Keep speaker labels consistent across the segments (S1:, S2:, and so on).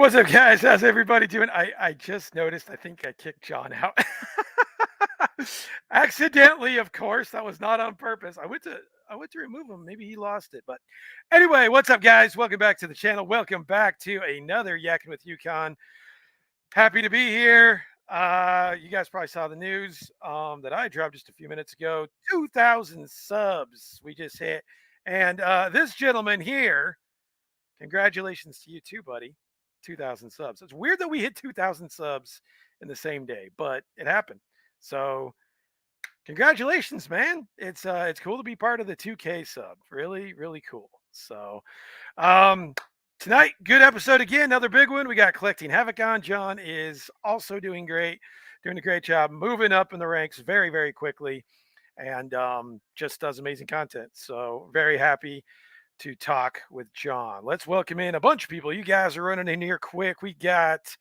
S1: What's up, guys? How's everybody doing? I just noticed. I think I kicked John out accidentally. Of course, that was not on purpose. I went to remove him. Maybe he lost it. But anyway, what's up, guys? Welcome back to the channel. Welcome back to another Yakin with Yukon. Happy to be here. You guys probably saw the news that I dropped just a few minutes ago. 2,000 subs we just hit, and this gentleman here. Congratulations to you too, buddy. 2,000 subs. It's weird that we hit 2,000 subs in the same day, but it happened. So, congratulations, man. It's cool to be part of the 2K sub. Really, really cool. So, um, tonight, good episode again. Another big one. We got Collecting Havoc on. John is also doing great, doing a great job, moving up in the ranks very, very quickly, and just does amazing content. So, very happy to talk with John. Let's welcome in a bunch of people. You guys are running in here quick. We got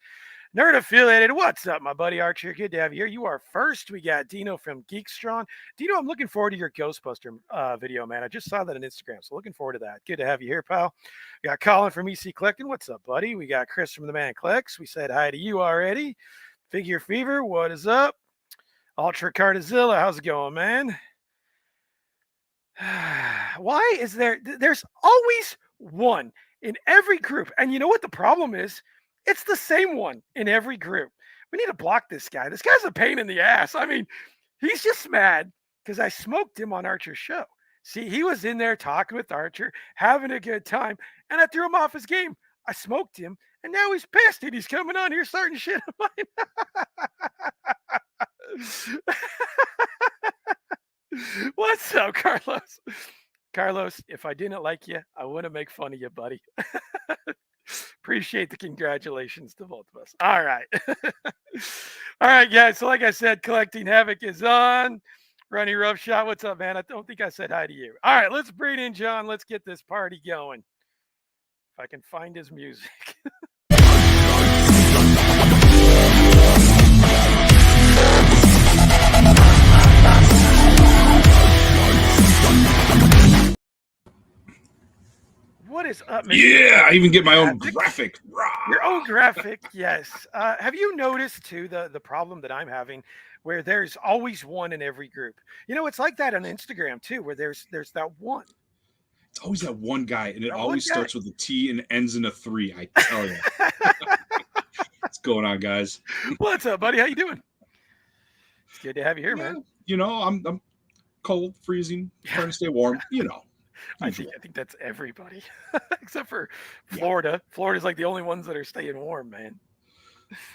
S1: Nerd Affiliated. What's up, my buddy Archer? Good to have you here. You are first. We got Dino from Geekstrong. Dino, I'm looking forward to your Ghostbuster video, man. I just saw that on Instagram, so looking forward to that. Good to have you here, pal. We got Colin from EC Collecting. What's up, buddy? We got Chris from The Man Collects. We said hi to you already. Figure Fever, what is up? Ultra Cardizilla, how's it going, man? Why is there's always one in every group, and you know what the problem is? It's the same one in every group. We need to block this guy. This guy's a pain in the ass. I mean, he's just mad because I smoked him on Archer's show. See, he was in there talking with Archer, having a good time, and I threw him off his game. I smoked him, and now he's pissed, and he's coming on here starting shit on mine. What's up, Carlos? Carlos, if I didn't like you, I wouldn't make fun of you, buddy. Appreciate the congratulations to both of us. All right. All right, guys. So like I said, Collecting Havoc is on. Runny Roughshot, what's up, man? I don't think I said hi to you. All right, let's bring in John. Let's get this party going. If I can find his music. What is up, Mr.
S2: Yeah, I even get my own graphic.
S1: Your own graphic, yes. Have you noticed too the problem that I'm having, where there's always one in every group? You know, it's like that on Instagram too, where there's that one.
S2: It's always that one guy, and it
S1: That
S2: always
S1: one guy.
S2: starts with a T and ends in a 3. I tell you, what's going on, guys?
S1: What's up, buddy? How you doing? It's good to have you here, man.
S2: You know, I'm cold, freezing, trying to stay warm. You know.
S1: I think that's everybody except for Florida. Yeah. Florida's like the only ones that are staying warm, man.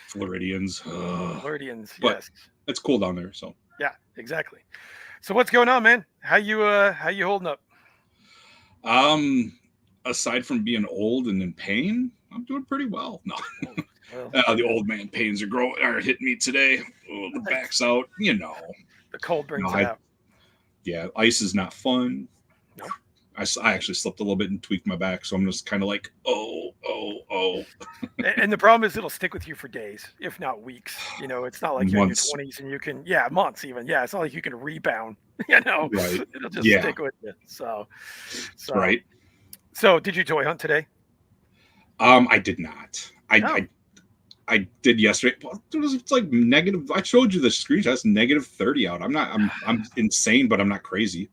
S2: Floridians.
S1: Floridians,
S2: but
S1: yes.
S2: It's cool down there, so.
S1: Yeah, exactly. So what's going on, man? How you holding up?
S2: Aside from being old and in pain, I'm doing pretty well. No. Well, the old man pains are hitting me today. Oh, the back's out, you know.
S1: The cold brings it out.
S2: Yeah, ice is not fun.
S1: No.
S2: I actually slipped a little bit and tweaked my back, so I'm just kind of like, oh.
S1: And the problem is it'll stick with you for days, if not weeks. You know, it's not like you're
S2: months.
S1: in your 20s and you can, months even. Yeah, it's not like you can rebound. You know,
S2: right.
S1: It'll just stick with you. So
S2: right.
S1: So, did you toy hunt today?
S2: I did not. I did yesterday. It's like negative. I showed you the screenshot. It's negative 30 out. I'm insane, but I'm not crazy.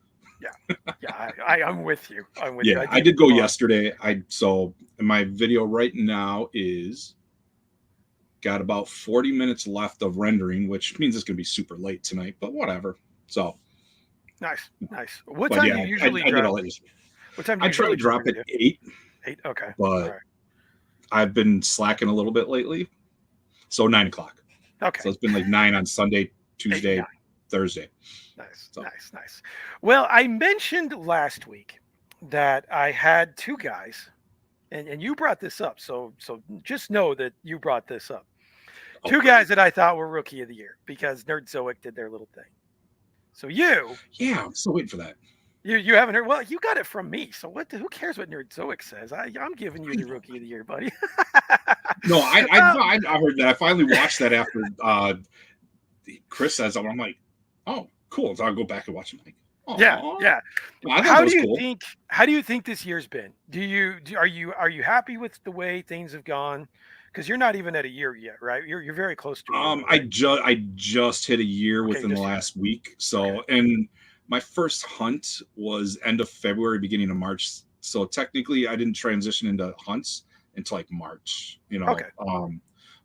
S1: Yeah, I'm with you.
S2: Yeah, I did go yesterday. So my video right now is got about 40 minutes left of rendering, which means it's gonna be super late tonight, but whatever. So
S1: nice. What time do you usually drop? What time do you
S2: I try to drop at 8.
S1: 8, okay.
S2: But right. I've been slacking a little bit lately. So 9 o'clock.
S1: Okay.
S2: So it's been like 9 on Sunday, Tuesday,
S1: 8,
S2: Thursday.
S1: Nice. Well, I mentioned last week that I had 2 guys, and you brought this up. So just know that you brought this up. Okay. 2 guys that I thought were Rookie of the Year because Nerdzoic did their little thing. So
S2: yeah, I'm still waiting for that.
S1: You haven't heard? Well, you got it from me. So who cares what Nerdzoic says? I'm giving you the Rookie of the Year, buddy.
S2: No, I heard that. I finally watched that after Chris says something. I'm like, oh, cool. So I'll go back and watch it. Like,
S1: yeah.
S2: Well,
S1: how do you think this year's been? Are you happy with the way things have gone? Because you're not even at a year yet, right? You're very close to a year,
S2: I
S1: right?
S2: just hit a year
S1: Okay,
S2: within the
S1: just a year.
S2: last week.
S1: Okay.
S2: So, and my first hunt was end of February, beginning of March. So technically, I didn't transition into hunts until like March.
S1: Okay.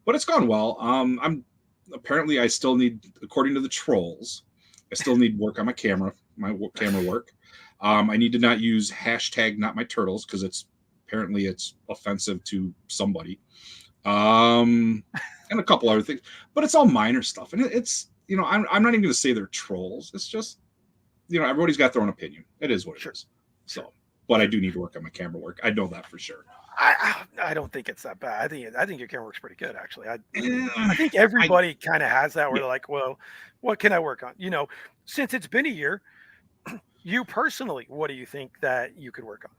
S2: But it's gone well. I'm apparently I still need, according to the trolls, I still need work on my camera work. I need to not use hashtag not my turtles because it's offensive to somebody. And a couple other things, but it's all minor stuff. And it's, I'm not even going to say they're trolls. It's just, everybody's got their own opinion. It is what it
S1: Sure.
S2: is.
S1: Sure.
S2: So, but I do need to work on my camera work. I know that for sure.
S1: I don't think it's that bad. I think your camera works pretty good, actually. I
S2: Eh,
S1: think
S2: I,
S1: everybody kind of has that where
S2: yeah.
S1: they're like, well, what can I work on? Since it's been a year, you personally, what do you think that you could work on?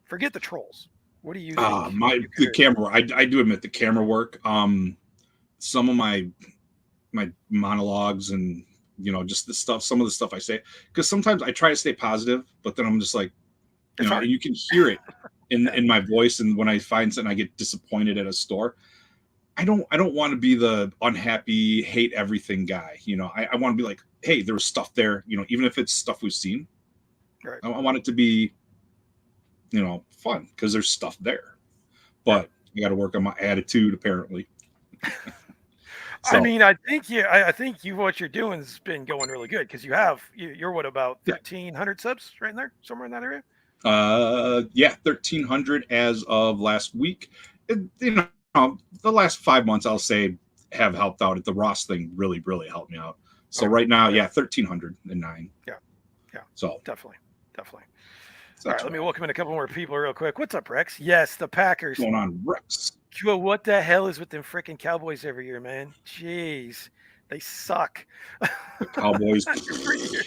S1: Forget the trolls. What do you think you
S2: The
S1: could?
S2: camera, I do admit the camera work. Some of my monologues and, just some of the stuff I say, because sometimes I try to stay positive, but then I'm just like,
S1: It's
S2: and
S1: hard.
S2: you can hear it
S1: Yeah.
S2: in my voice. And when I find something, I get disappointed at a store. I don't want to be the unhappy, hate everything guy. I want to be like, hey, there was stuff there. Even if it's stuff we've seen,
S1: Right.
S2: I want it to be, fun because there's stuff there.
S1: Yeah.
S2: But I got to work on my attitude apparently.
S1: I
S2: So
S1: mean, I think what you're doing has been going really good because you're what about
S2: yeah,
S1: 1,300 subs right in there, somewhere in that area.
S2: yeah, 1,300 as of last week. The last 5 months I'll say have helped out. At the Ross thing really really helped me out. So
S1: Okay.
S2: right now,
S1: Yeah.
S2: yeah, 1,309.
S1: Yeah. Yeah.
S2: So
S1: Definitely. Definitely.
S2: it's
S1: All
S2: not
S1: right.
S2: too
S1: Let me
S2: bad.
S1: welcome in a couple more people real quick. What's up, Rex? Yes, the Packers.
S2: What's going on, Rex?
S1: Joe, what the hell is with them freaking Cowboys every year, man? Jeez, they suck.
S2: The Cowboys.
S1: every year,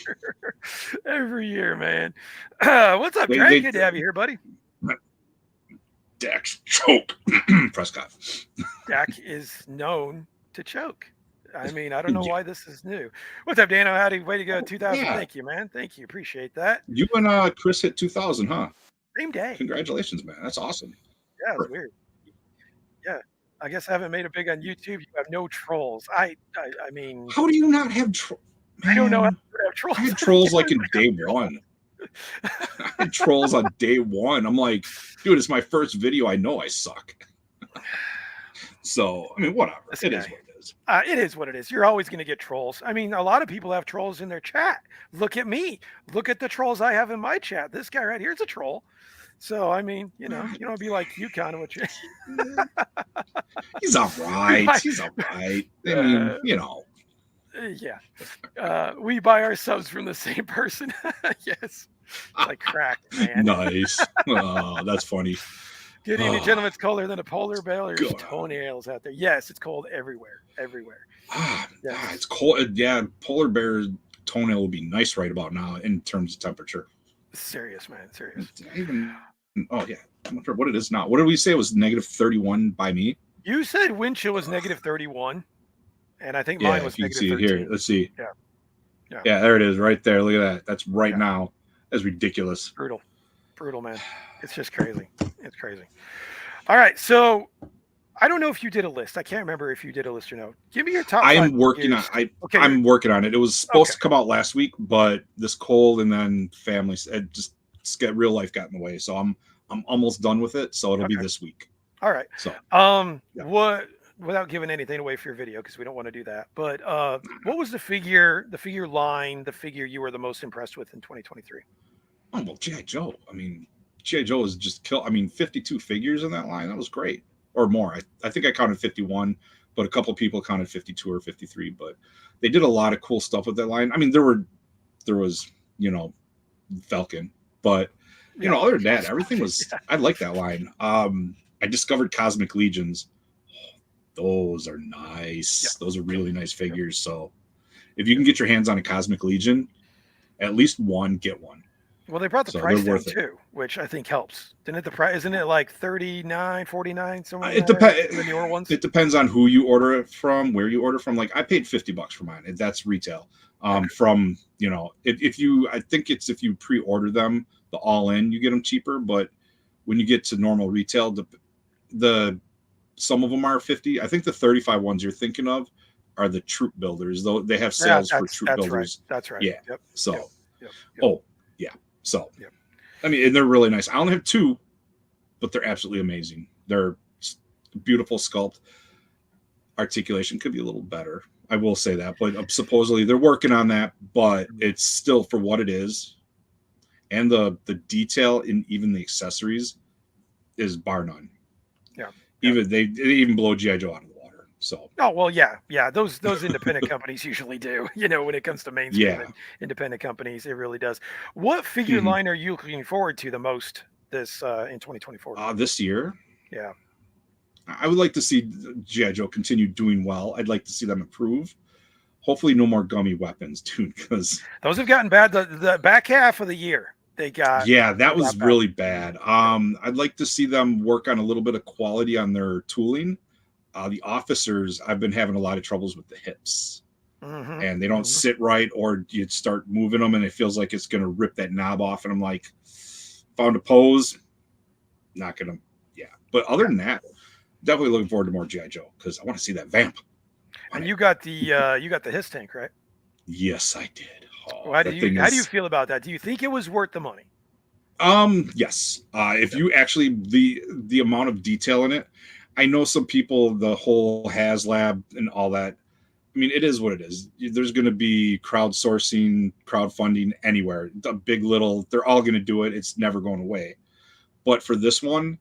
S1: every year, man. What's up,
S2: They
S1: Trey?
S2: they
S1: Good to have you here, buddy.
S2: Dax choke Prescott.
S1: Dak is known to choke. I mean, I don't know
S2: Yeah.
S1: why this is new. What's up, Dano? Howdy, way to go,
S2: Oh,
S1: 2000.
S2: yeah.
S1: Thank you, man. Thank you. Appreciate that.
S2: You and Chris hit 2,000, huh?
S1: Same day.
S2: Congratulations, man. That's awesome.
S1: Yeah, it's weird. Yeah. I guess I haven't made it big on YouTube. You have no trolls. I mean,
S2: How do you not have
S1: I don't know how
S2: man?
S1: to have trolls.
S2: I had
S1: on the
S2: trolls like
S1: channel.
S2: in day one. I had trolls on day one. I'm like, dude, it's my first video. I know I suck. So, I mean, whatever.
S1: This
S2: It
S1: guy.
S2: is what it is.
S1: It is what it is. You're always going to get trolls. I mean, a lot of people have trolls in their chat. Look at me. Look at the trolls I have in my chat. This guy right here is a troll. So, I mean, you don't be like Yukon, which
S2: He's all right. He's all right. I mean,
S1: yeah. We buy our subs from the same person. Yes. Like crack, man.
S2: Nice. Oh, that's funny.
S1: Good evening, gentlemen. It's colder than a polar bear. There's
S2: God.
S1: toenails out there. Yes, it's cold everywhere. Everywhere. Yes.
S2: It's cold. Yeah, polar bear toenail would be nice right about now in terms of temperature.
S1: Serious, man. Serious.
S2: Oh yeah, I'm not sure what it is now. What did we say? It was -31 by me.
S1: You said wind chill was -31, and I think
S2: Yeah,
S1: mine was
S2: if you can see it
S1: -13.
S2: here, let's see.
S1: Yeah. Yeah.
S2: Yeah, there it is, right there. Look at that. That's right
S1: Yeah.
S2: now. That's ridiculous.
S1: Brutal, man. It's just crazy. It's crazy. All right, so I don't know if you did a list. I can't remember if you did a list or no. Give me your top
S2: I
S1: 5
S2: am working on.
S1: figures. Okay,
S2: I'm working on it. It was supposed
S1: Okay.
S2: to come out last week, but this cold and then family, it just real life got in the way. So I'm almost done with it. So it'll be
S1: Okay.
S2: this week.
S1: All right.
S2: So yeah.
S1: What without giving anything away for your video because we don't want to do that. But what was the figure line, the figure you were the most impressed with in 2023?
S2: Oh well, G.I. Joe. I mean, G.I. Joe is just kill. I mean, 52 figures in that line. That was great, or more. I think I counted 51, but a couple of people counted 52 or 53. But they did a lot of cool stuff with that line. I mean, there was Falcon, but other than that, everything was. I like that line. I discovered Cosmic Legions. Those are nice.
S1: Yeah.
S2: Those are really nice figures. So if you can get your hands on a Cosmic Legion, at least one, get one.
S1: Well, they brought the
S2: So
S1: price
S2: they're
S1: down
S2: worth it.
S1: too, which I think helps. Didn't it the price? Isn't it like 39, 49 somewhere?
S2: It
S1: depends. The newer ones.
S2: It depends on who you order it from, where you order from. Like I paid $50 for mine. That's retail.
S1: Okay.
S2: From if you, I think it's if you pre-order them, the all in, you get them cheaper. But when you get to normal retail, the some of them are 50. I think the 35 ones you're thinking of are the troop builders, though they have
S1: Yeah,
S2: sales for troop
S1: that's right.
S2: builders.
S1: That's right.
S2: Yeah.
S1: Yep.
S2: So,
S1: Yep. Yep. Yep.
S2: oh, yeah. So,
S1: Yep.
S2: I mean, and they're really nice. I only have 2, but they're absolutely amazing. They're beautiful sculpt. Articulation could be a little better. I will say that, but supposedly they're working on that, but it's still for what it is. And the detail in even the accessories is bar none.
S1: Yeah.
S2: Even they even blow G.I. Joe out of the water. So
S1: Oh well, yeah. Those independent companies usually do. When it comes to mainstream
S2: yeah.
S1: and independent companies, it really does. What figure
S2: Mhm.
S1: line are you looking forward to the most this in 2024?
S2: This year,
S1: Yeah.
S2: I would like to see G.I. Joe continue doing well. I'd like to see them improve. Hopefully, no more gummy weapons, dude. Because
S1: Those have gotten bad. The back half of the year, they got
S2: yeah, that was
S1: bad.
S2: really bad. I'd like to see them work on a little bit of quality on their tooling. The officers, I've been having a lot of troubles with the hips, and they don't sit right, or you start moving them, and it feels like it's going to rip that knob off. And I'm like, found a pose, not gonna, yeah. But other than that, definitely looking forward to more G.I. Joe because I want to see that vamp.
S1: And you got the his tank, right?
S2: Yes, I did.
S1: Well, how do you feel about that? Do you think it was worth the money?
S2: Yes. If you actually the amount of detail in it, I know some people, the whole HasLab and all that. I mean, it is what it is. There's going to be crowdsourcing, crowdfunding anywhere. The big, little, they're all going to do it. It's never going away. But for this one,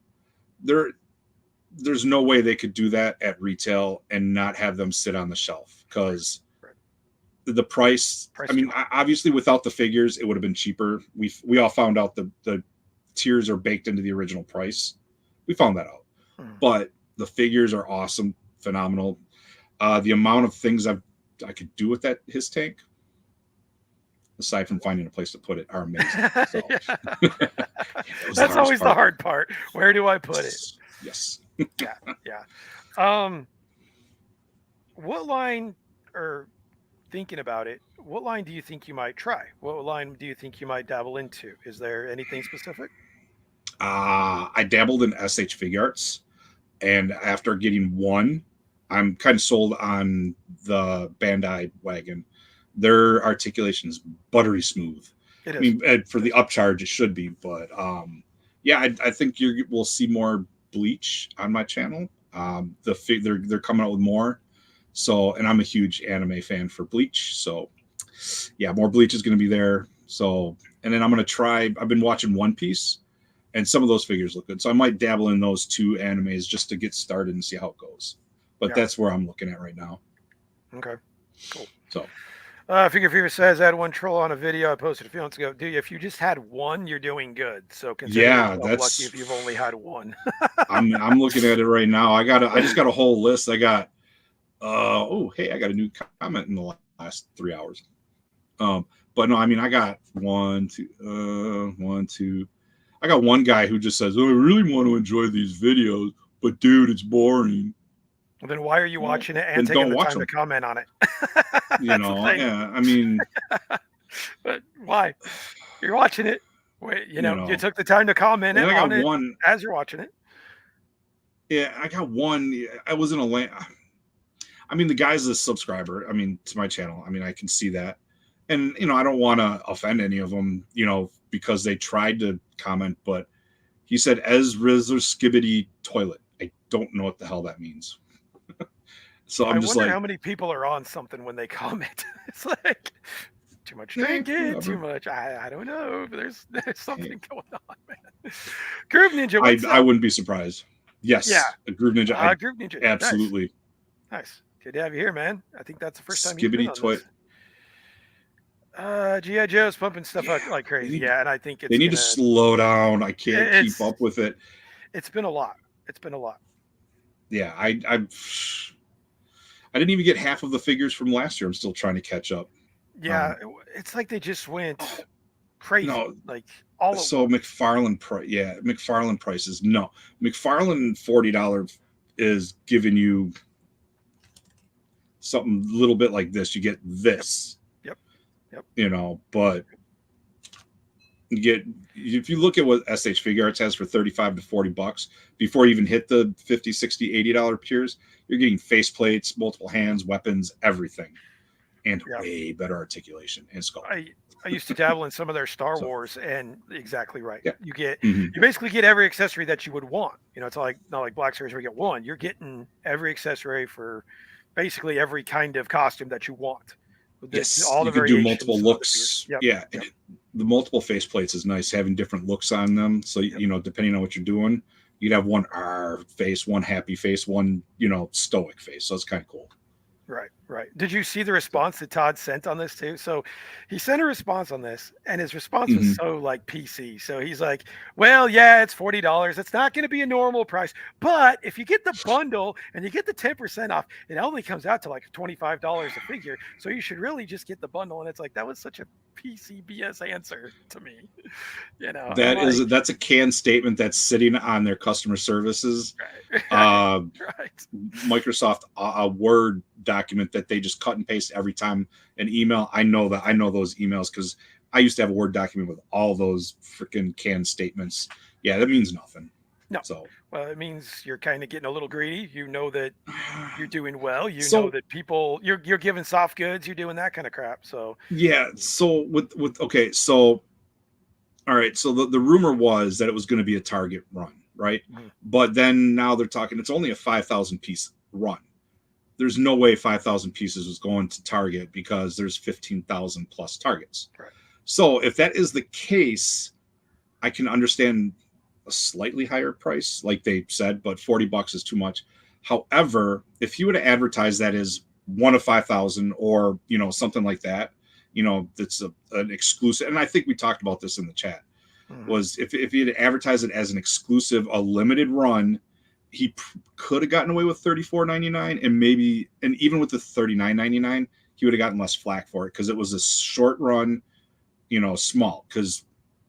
S2: there's no way they could do that at retail and not have them sit on the shelf because the price. I mean, obviously, without the figures, it would have been cheaper. We all found out the tiers are baked into the original price. We found that out, but the figures are awesome, phenomenal. The amount of things I could do with his tank, aside from finding a place to put it, are amazing. So,
S1: that's always the hard part. Where do I put it?
S2: Yes.
S1: Yeah. What line, or thinking about it, what line do you think you might try? What line do you think you might dabble into? Is there anything specific?
S2: I dabbled in SH Fig Arts, and after getting one, I'm kind of sold on the Bandai wagon. Their articulation is buttery smooth.
S1: It is.
S2: I mean, for the upcharge, it should be, but yeah, I think we'll see more Bleach on my channel. They're coming out with more. So, and I'm a huge anime fan for Bleach. So, yeah, more Bleach is going to be there. So, and then I'm going to try. I've been watching One Piece, and some of those figures look good. So I might dabble in those 2 animes just to get started and see how it goes. But that's where I'm looking at right now.
S1: Okay, cool.
S2: So,
S1: Figure Fever says, I had one troll on a video I posted a few months ago. Dude, if you just had one, you're doing good. So consider yourself lucky if you've only had one.
S2: I'm looking at it right now. I just got a whole list. I got hey, I got a new comment in the last 3 hours. But no, I mean, I got one, two. I got one guy who just says, "Oh, I really want to enjoy these videos, but dude, it's boring."
S1: Well, then why are you watching it and taking the time to comment on it?
S2: Yeah, I mean,
S1: but why? You're watching it. Wait, you took the time to comment on it as you're watching it.
S2: Yeah, I got one. I was in a land. I mean, the guy's a subscriber. I mean, to my channel. I mean, I can see that, and I don't want to offend any of them, because they tried to comment, but he said "Ezra's skibbity toilet." I don't know what the hell that means. So I'm just like,
S1: how many people are on something when they comment. It's like too much drinking, too much. I don't know. There's something going on, man. Groove Ninja.
S2: I wouldn't be surprised. Yes.
S1: Yeah.
S2: Groove Ninja.
S1: Groove Ninja.
S2: Absolutely.
S1: Nice. Good to have you here, man. I think that's the first time you've been on this. G.I. Joe's pumping stuff out like crazy. And I think
S2: they need to slow down. I can't keep up with it.
S1: It's been a lot.
S2: Yeah, I didn't even get half of the figures from last year. I'm still trying to catch up.
S1: Yeah, it's like they just went crazy. Like all
S2: so McFarlane price. Yeah, McFarlane prices. No, McFarlane $40 is giving you something a little bit like this. You get this.
S1: Yep.
S2: But You get, if you look at what SH Figure Arts has for 35 to 40 bucks before you even hit the 50, 60, $80 tiers, you're getting faceplates, multiple hands, weapons, everything, and
S1: Yeah.
S2: way better articulation and sculpting.
S1: I used to dabble in some of their Star
S2: So
S1: Wars, and exactly right.
S2: yeah.
S1: You get
S2: Mhm.
S1: you basically get every accessory that you would want. You know, it's like not like Black Series where you get one. You're getting every accessory for basically every kind of costume that you want.
S2: Yes,
S1: All the
S2: you could do multiple
S1: variations of the gear.
S2: looks.
S1: Yep.
S2: Yeah, and
S1: Yep.
S2: the multiple faceplates is nice, having different looks on them. So
S1: Yep.
S2: you know, depending on what you're doing, you'd have one R face, one happy face, one stoic face. So it's kind of cool.
S1: Right, right. Did you see the
S2: So,
S1: response that Todd sent on this too? So he sent a response on this, and his response was
S2: mhm.
S1: so like PC. So he's like, "Well, yeah, it's $40. It's not going to be a normal price, but if you get the bundle and you get the 10% off, it only comes out to like $25 a figure. So you should really just get the bundle." And it's like that was such a PC BS answer to me. I'm like,
S2: That's a canned statement that's sitting on their customer services
S1: right,
S2: uh,
S1: right,
S2: Microsoft a Word document that they just cut and paste every time an email. I know those emails because I used to have a Word document with all those freaking canned statements. Yeah, that means nothing.
S1: no.
S2: So,
S1: Well, it means you're kind of getting a little greedy. You know that you're doing well. You know
S2: so
S1: that people you're giving soft goods. You're doing that kind of crap. So
S2: yeah. So with okay. So all right. So the rumor was that it was going to be a Target run, right?
S1: mhm,
S2: But then now they're talking. It's only a 5,000 piece run. There's no way 5,000 pieces was going to Target because there's 15,000 plus Targets.
S1: right.
S2: So if that is the case, I can understand a slightly higher price, like they said, but 40 bucks is too much. However, if you would have advertised that as one of 5,000 or, something like that, that's an exclusive. And I think we talked about this in the chat
S1: Mhm,
S2: was if he had advertised it as an exclusive, a limited run, he could have gotten away with $34.99 and even with the $39.99, he would have gotten less flack for it because it was a short run, small. Because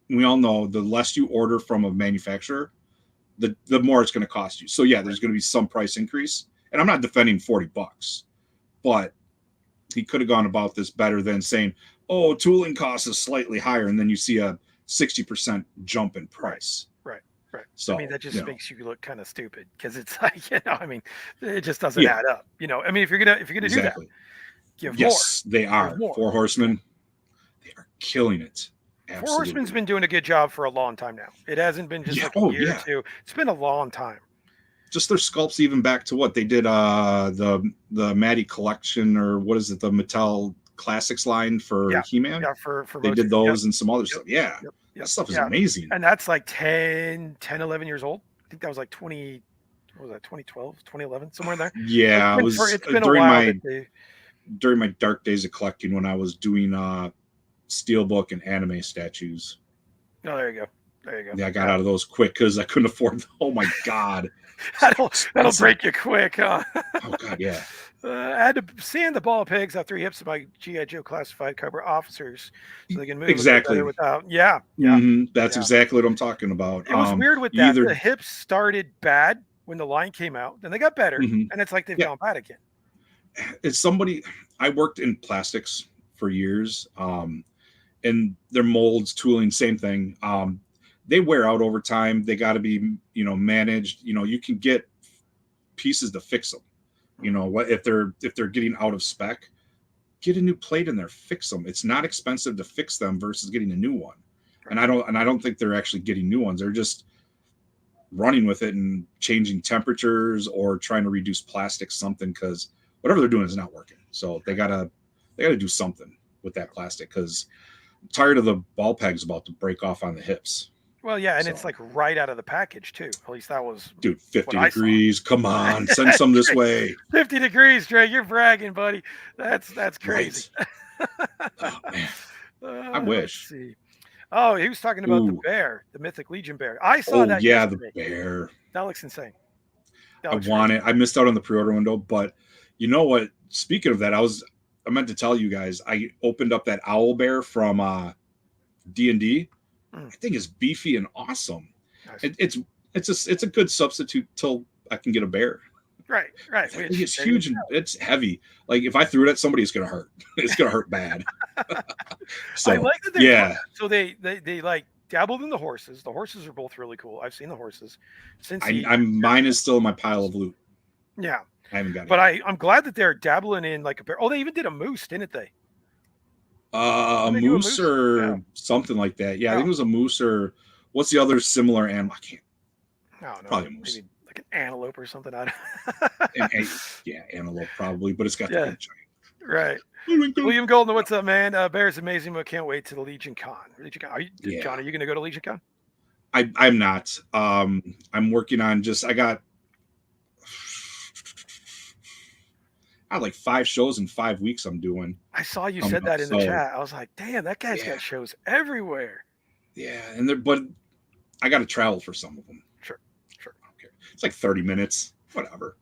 S2: we all know the less you order from a manufacturer, the more it's going to cost you. So yeah,
S1: right.
S2: there's going to be some price increase. And I'm not defending 40 bucks, but he could have gone about this better than saying, "Oh, tooling cost is slightly higher," and then you see a 60% jump in
S1: Right.
S2: price.
S1: Right. Right. I mean,
S2: So,
S1: that just makes you look kind of stupid because it's like, I mean, it just doesn't
S2: yeah,
S1: add up. I mean, if you're gonna do that,
S2: exactly.
S1: give more.
S2: Yes, they
S1: Give
S2: are.
S1: more.
S2: Four Horsemen, they are killing it.
S1: Four Horsemen's
S2: Absolutely.
S1: been doing a good job for a long time now. It hasn't been just
S2: Yeah.
S1: like a
S2: Oh,
S1: year or
S2: yeah.
S1: two. It's been a long time.
S2: Just their sculpts, even back to what they did, the Maddie collection, or what is it, the Mattel Classics line for
S1: Yeah.
S2: He-Man.
S1: Yeah. For
S2: They
S1: Motu.
S2: did
S1: Yep.
S2: those and some other
S1: Yep.
S2: stuff. Yeah,
S1: Yep.
S2: that
S1: Yep.
S2: stuff is
S1: Yeah.
S2: amazing.
S1: And that's like 11 years old. I think that was like 20, what was that, 2012, 2011, somewhere in there. So
S2: Yeah, it was
S1: it's been a
S2: during
S1: while that
S2: my
S1: they
S2: dark days of collecting when I was doing steelbook and anime statues.
S1: oh, there you go. There you go.
S2: Yeah, I got
S1: Yeah.
S2: out of those quick because I couldn't afford them. Oh my god, so
S1: That'll
S2: expensive.
S1: break you quick, huh?
S2: Oh god, yeah.
S1: I had to sand the ball pegs out 3 hips of my GI Joe classified Cobra officers so they can move a bit better
S2: Exactly.
S1: without. Yeah, yeah,
S2: That's
S1: yeah.
S2: exactly what I'm talking about.
S1: It was weird with
S2: You
S1: that.
S2: either
S1: The hips started bad when the line came out, then they got better,
S2: mhm.
S1: and it's like they've
S2: Yeah,
S1: gone bad again.
S2: it's somebody. I worked in plastics for years, and their molds, tooling, same thing. They wear out over time. They got to be, managed. You can get pieces to fix them.
S1: Mhm.
S2: What if they're getting out of spec? Get a new plate in there, fix them. It's not expensive to fix them versus getting a new one.
S1: Right.
S2: And I don't think they're actually getting new ones. They're just running with it and changing temperatures or trying to reduce plastic something because whatever they're doing is not working. So they gotta do something with that plastic because I'm tired of the ball pegs about to break off on the hips.
S1: Well, yeah, and it's
S2: So
S1: like right out of the package too. At least that was
S2: dude,
S1: what
S2: 50
S1: I saw.
S2: degrees. Come on, send some this
S1: Dre,
S2: way.
S1: 50 degrees, Dre. You're bragging, buddy. That's crazy.
S2: Right. Oh man. I wish.
S1: Let's see. Oh, he was talking about the
S2: Ooh.
S1: bear, the Mythic Legion bear. I saw
S2: Oh
S1: that
S2: yeah, the
S1: yesterday.
S2: bear.
S1: That looks insane. That
S2: I
S1: looks really
S2: want it. I missed out on the pre-order window, but you know what? Speaking of that, I meant to tell you guys. I opened up that owl bear from D&D.
S1: mm,
S2: I think it's beefy and awesome.
S1: nice.
S2: It's a good substitute till I can get a bear.
S1: Right, right.
S2: That thing
S1: Which
S2: is
S1: there you
S2: huge and it's heavy. Like if I threw it at somebody, it's gonna hurt. It's gonna hurt bad. So
S1: I like that they're doing
S2: yeah,
S1: that. So they like dabbled in the horses. The horses are both really cool. I've seen the horses. Cincy,
S2: I'm mine is still in my pile of loot.
S1: yeah.
S2: I haven't got it
S1: But
S2: yet.
S1: I'm glad that they're dabbling in like a bear. Oh, they even did a moose, didn't they?
S2: A
S1: Didn't they do a
S2: moose
S1: moose? Yeah.
S2: or something like that. Yeah, I
S1: Yeah.
S2: think it was a moose or what's the other similar animal? I can't.
S1: I don't know.
S2: Probably a moose.
S1: Maybe like an antelope or something. I
S2: And,
S1: don't.
S2: yeah, antelope probably, but it's got the
S1: Yeah.
S2: big giant.
S1: Right.
S2: Bullwinkle.
S1: William Golden, what's up, man? Bear's amazing, but can't wait to the Legion Con. Legion Con. Are you,
S2: Yeah.
S1: John? Are you going to go to Legion Con?
S2: I'm not. I'm working on I got like 5 shows in 5 weeks I'm doing.
S1: I saw you
S2: coming
S1: said that
S2: up,
S1: in the
S2: so
S1: chat. I was like, damn, that guy's
S2: yeah,
S1: got shows everywhere.
S2: yeah, but I got to travel for some of them.
S1: Sure.
S2: I don't care. It's like 30 minutes, whatever.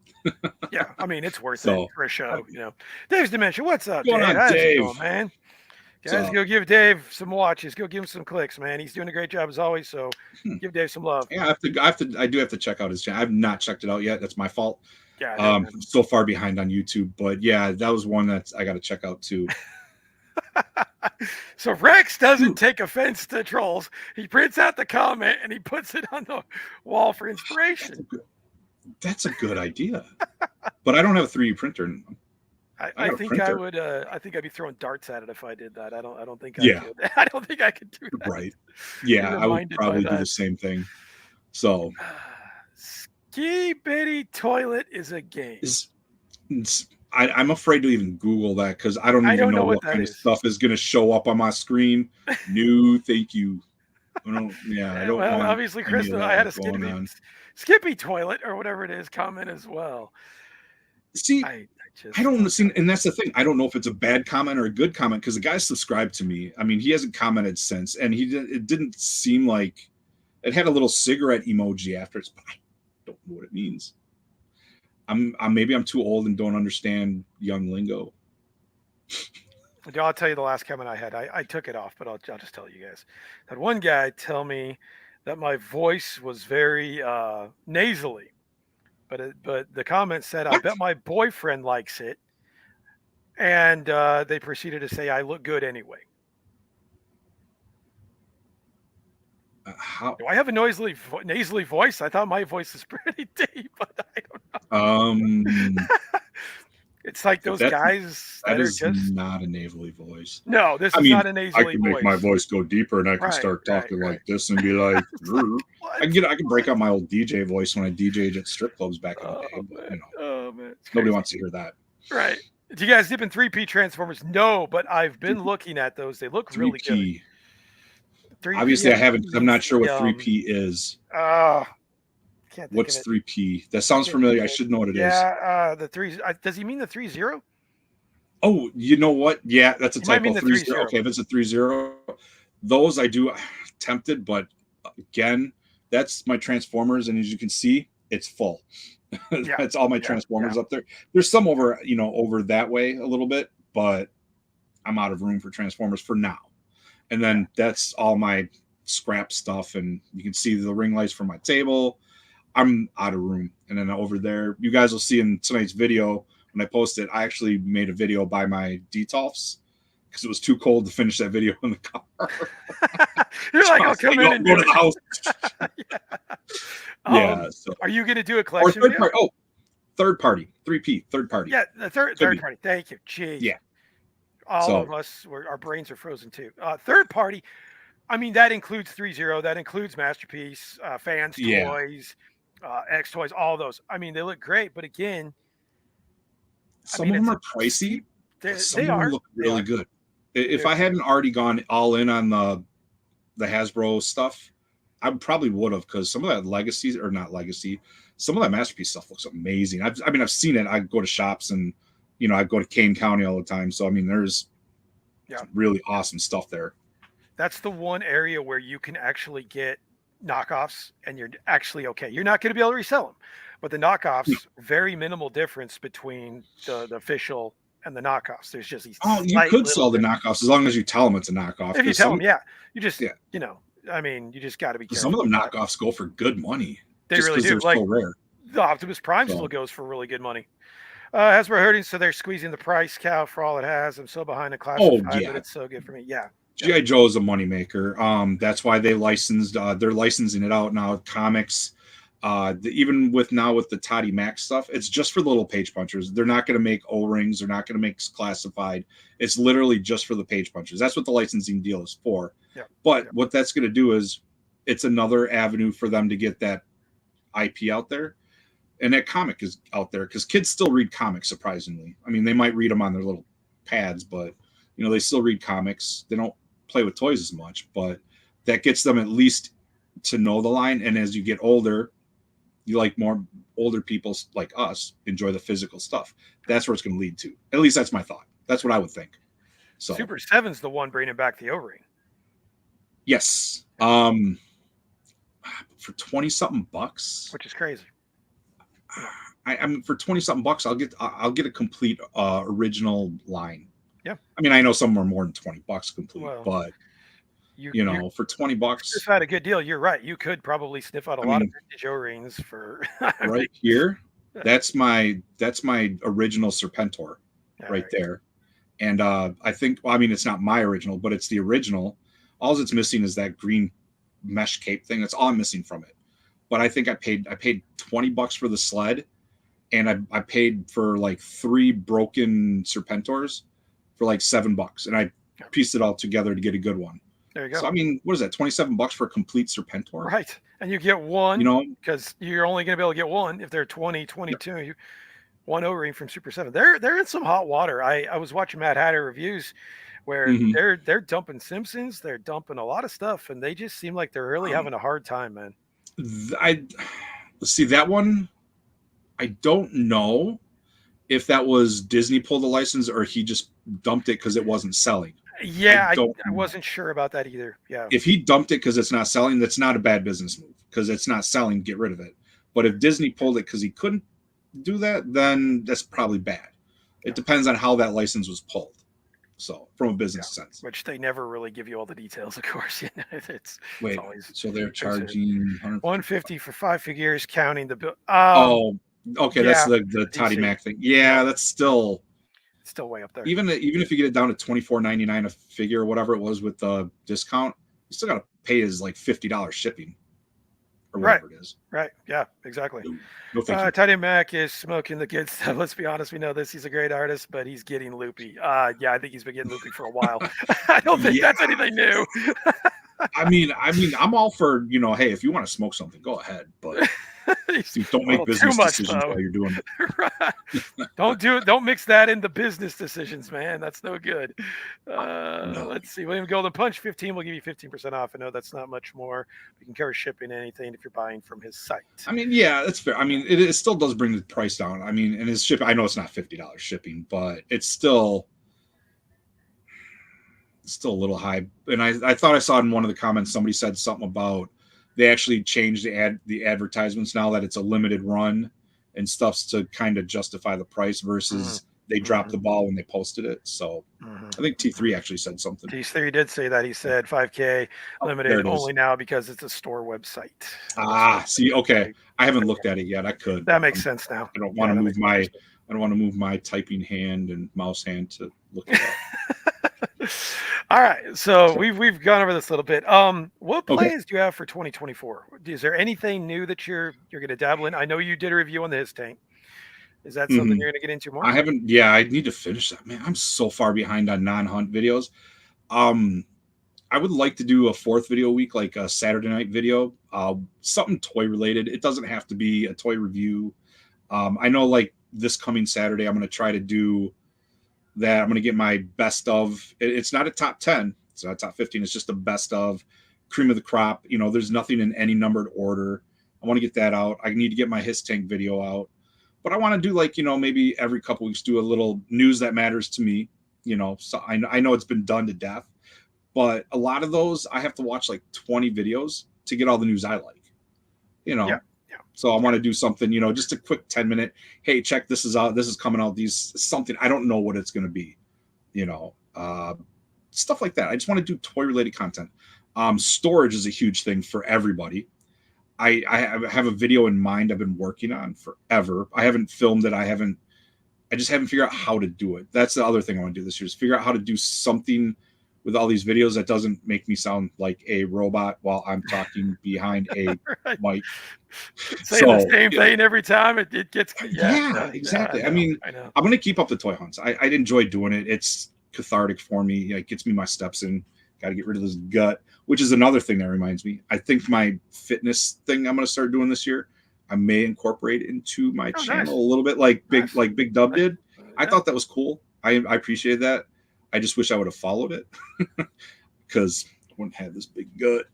S1: Yeah, I mean, it's worth
S2: So
S1: it for a show, you know. Dave's Dementia, what's up,
S2: going
S1: Dave?
S2: on,
S1: How's it
S2: Dave?
S1: going, man? Guys,
S2: So,
S1: go give Dave some watches. Go give him some clicks, man. He's doing a great job as always. So give Dave some love.
S2: yeah, I do have to check out his channel. I've not checked it out yet. That's my fault.
S1: Yeah.
S2: I'm so far behind on YouTube, but yeah, that was one that I got to check out too.
S1: So Rex doesn't take offense to trolls. He prints out the comment and he puts it on the wall for inspiration.
S2: That's a good idea. But I don't have a 3D printer.
S1: I think I would. I think I'd be throwing darts at it if I did that. I don't think.
S2: Yeah.
S1: Could. I don't think I could do that.
S2: Right. Yeah, I would probably do the same thing. So,
S1: Ski Bitty Toilet is a game.
S2: I'm afraid to even Google that because I don't even know what kind of stuff is going to show up on my screen. No, thank you. I don't
S1: well,
S2: want
S1: obviously, Krista, I had a Skippy Toilet or whatever it is comment as well.
S2: See, I don't see, and that's the thing. I don't know if it's a bad comment or a good comment because the guy subscribed to me. I mean, he hasn't commented since, and it didn't seem like it had a little cigarette emoji after it, but I don't know what it means. Maybe I'm too old and don't understand young lingo.
S1: I'll tell you the last comment I had. I took it off, but I'll just tell you guys. I had one guy tell me that my voice was very nasally. But the comment said, "I bet my boyfriend likes it," and they proceeded to say, "I look good anyway."
S2: How
S1: do I have a nasally voice? I thought my voice is pretty deep, but I don't know. It's like those guys
S2: that is just not a nasally voice.
S1: No, this is not a nasally voice.
S2: I can make my voice go deeper, and I can start talking like this and be like, I can break out my old DJ voice when I DJ'd at strip clubs back in the day. But,
S1: man.
S2: Nobody wants to hear that.
S1: Right. Do you guys dip in 3P Transformers? No, but I've been looking at those. They look really good.
S2: 3P. Obviously, I haven't. I'm not sure what 3P is. What's 3P? That sounds familiar. I should know what it is.
S1: Yeah, the 3. Does he mean the 3-0?
S2: Oh, you know what? Yeah, that's a typo. 3-0. Okay, if it's a 3-0, those I do tempted, but again, that's my Transformers, and as you can see, it's full. That's all my Transformers up there. There's some over that way a little bit, but I'm out of room for Transformers for now. And then that's all my scrap stuff, and you can see the ring lights from my table. I'm out of room. And then over there, you guys will see in tonight's video when I post it, I actually made a video by my Detolfs because it was too cold to finish that video in the car.
S1: You're like, I'll come in and
S2: go to the house.
S1: So. Are you going to do a collection?
S2: Or third party. 3P, third party.
S1: Yeah, the third party. Thank you. Jeez.
S2: Yeah.
S1: All of us, our brains are frozen too. Third party, I mean, that includes 3-0. That includes Masterpiece, Fans Toys, X Toys, all those. I mean, they look great, but again,
S2: some of them are pricey. Some of them look really good. If I hadn't already gone all in on the Hasbro stuff, I probably would have, because some of that legacy, or not legacy, some of that Masterpiece stuff looks amazing. I've seen it. I go to shops and I go to Kane County all the time. So I mean, there's some really awesome stuff there.
S1: That's the one area where you can actually get knockoffs and you're actually okay. You're not going to be able to resell them, but the knockoffs, very minimal difference between the official and the knockoffs. There's just these.
S2: Oh, you could sell the knockoffs as long as you tell them it's a knockoff.
S1: If you tell them, you just, I mean, you just got to be careful.
S2: Some of them knockoffs go for good money.
S1: They really do. Like,
S2: so rare.
S1: The Optimus Prime still goes for really good money. Hasbro hurting, so they're squeezing the price cow for all it has. I'm so behind in
S2: Oh
S1: classified, but
S2: yeah,
S1: it's so good for me. Yeah.
S2: GI Joe is a moneymaker. That's why they licensed. They're licensing it out now. Comics. Even with now with the Toddy Mac stuff, it's just for the little page punchers. They're not going to make O-rings. They're not going to make classified. It's literally just for the page punchers. That's what the licensing deal is for.
S1: Yeah.
S2: But what that's going to do is it's another avenue for them to get that IP out there. And that comic is out there because kids still read comics, surprisingly. I mean, they might read them on their little pads, but they still read comics. They don't play with toys as much, but that gets them at least to know the line. And as you get older, you like more older people like us enjoy the physical stuff. That's where it's going to lead to. At least that's my thought. That's what I would think. So
S1: Super 7's the one bringing back the O-ring.
S2: Yes. For 20 something bucks,
S1: which is crazy.
S2: I mean, for 20 something bucks, I'll get a complete original line.
S1: Yeah.
S2: I mean, I know some are more than 20 bucks complete, but for 20 bucks,
S1: if had a good deal. You're right. You could probably sniff out a lot of vintage O-rings for
S2: right here. That's my original Serpentor right there. And I think, well, I mean, it's not my original, but it's the original. All it's missing is that green mesh cape thing. That's all I'm missing from it. But I think I paid $20 for the sled, and I paid for like 3 broken Serpentors for like $7, and I pieced it all together to get a good one.
S1: There you go.
S2: So I mean, what is that? $27 for a complete Serpentor?
S1: Right. And you get one, because you're only going to be able to get one if they're 20, 22. Yep. One O-ring from Super 7. They're in some hot water. I was watching Mad Hatter reviews where they're dumping Simpsons, they're dumping a lot of stuff, and they just seem like they're really having a hard time, man.
S2: I see that one. I don't know if that was Disney pulled the license or he just dumped it because it wasn't selling.
S1: Yeah, I wasn't sure about that either. Yeah.
S2: If he dumped it because it's not selling, that's not a bad business move because it's not selling. Get rid of it. But if Disney pulled it because he couldn't do that, then that's probably bad. It depends on how that license was pulled. So from a business sense,
S1: which they never really give you all the details, of course. It's always,
S2: so they're charging
S1: $150 for 5 figures, counting the bill.
S2: Okay, that's the Toddy Mac thing. Yeah, that's still
S1: way up there.
S2: Even if you get it down to $24.99 a figure or whatever it was with the discount, you still got to pay his like $50 shipping. Or whatever it is.
S1: Right. Yeah, exactly.
S2: No,
S1: Toddy Mac is smoking the good stuff. Let's be honest. We know this. He's a great artist, but he's getting loopy. I think he's been getting loopy for a while. I don't think that's anything new.
S2: I mean, I'm all for, hey, if you want to smoke something, go ahead. But don't make business decisions while you're doing it.
S1: Don't mix that into business decisions, man. That's no good. Let's see. William Golden Punch 15 will give you 15% off. I know that's not much more. We can cover shipping anything if you're buying from his site. I mean,
S2: yeah, that's fair. I mean, it still does bring the price down. I mean, and his shipping, I know it's not $50 shipping, but it's still a little high. And I thought I saw in one of the comments somebody said something about they actually changed the advertisements now that it's a limited run and stuff's to kind of justify the price versus they dropped the ball when they posted it. So I think T3 actually said something.
S1: T3 did say that. He said 5K limited only now because it's a store website.
S2: See, okay. I haven't looked at it yet. I could.
S1: That makes sense now.
S2: I don't want to move my typing hand and mouse hand to look at it.
S1: All right, so we've gone over this a little bit. What plans do you have for 2024? Is there anything new that you're going to dabble in? I know you did a review on the His Tank. Is that something you're going to get into more?
S2: I haven't. Yeah, I need to finish that. Man, I'm so far behind on non-hunt videos. I would like to do a 4th video a week, like a Saturday night video, something toy related. It doesn't have to be a toy review. I know, like this coming Saturday, I'm going to try to do that. I'm going to get my best of. It's not a top 10. It's not a top 15. It's just a best of cream of the crop. There's nothing in any numbered order. I want to get that out. I need to get my His Tank video out. But I want to do like, maybe every couple weeks do a little news that matters to me. So I know it's been done to death. But a lot of those, I have to watch like 20 videos to get all the news I like.
S1: Yeah.
S2: So I want to do something, just a quick 10-minute. Hey, check this is out. This is coming out. Something I don't know what it's going to be. Stuff like that. I just want to do toy related content. Storage is a huge thing for everybody. I have a video in mind I've been working on forever. I haven't filmed it. I I just haven't figured out how to do it. That's the other thing I want to do this year, is figure out how to do something with all these videos that doesn't make me sound like a robot while I'm talking behind a
S1: Right.
S2: mic.
S1: Saying the
S2: So
S1: same thing every time. It gets
S2: yeah, exactly. I
S1: I know.
S2: mean,
S1: I know.
S2: I'm gonna keep up the toy hunts. I enjoy doing it. It's cathartic for me. It gets me my steps in. Got to get rid of this gut, which is another thing that reminds me. I think my fitness thing I'm gonna start doing this year, I may incorporate into my
S1: Oh,
S2: channel
S1: nice.
S2: a little bit, like
S1: Nice.
S2: Big Dub
S1: Nice.
S2: did. I
S1: Yeah.
S2: thought that was cool. I appreciated that. I just wish I would have followed it because I wouldn't have this big gut.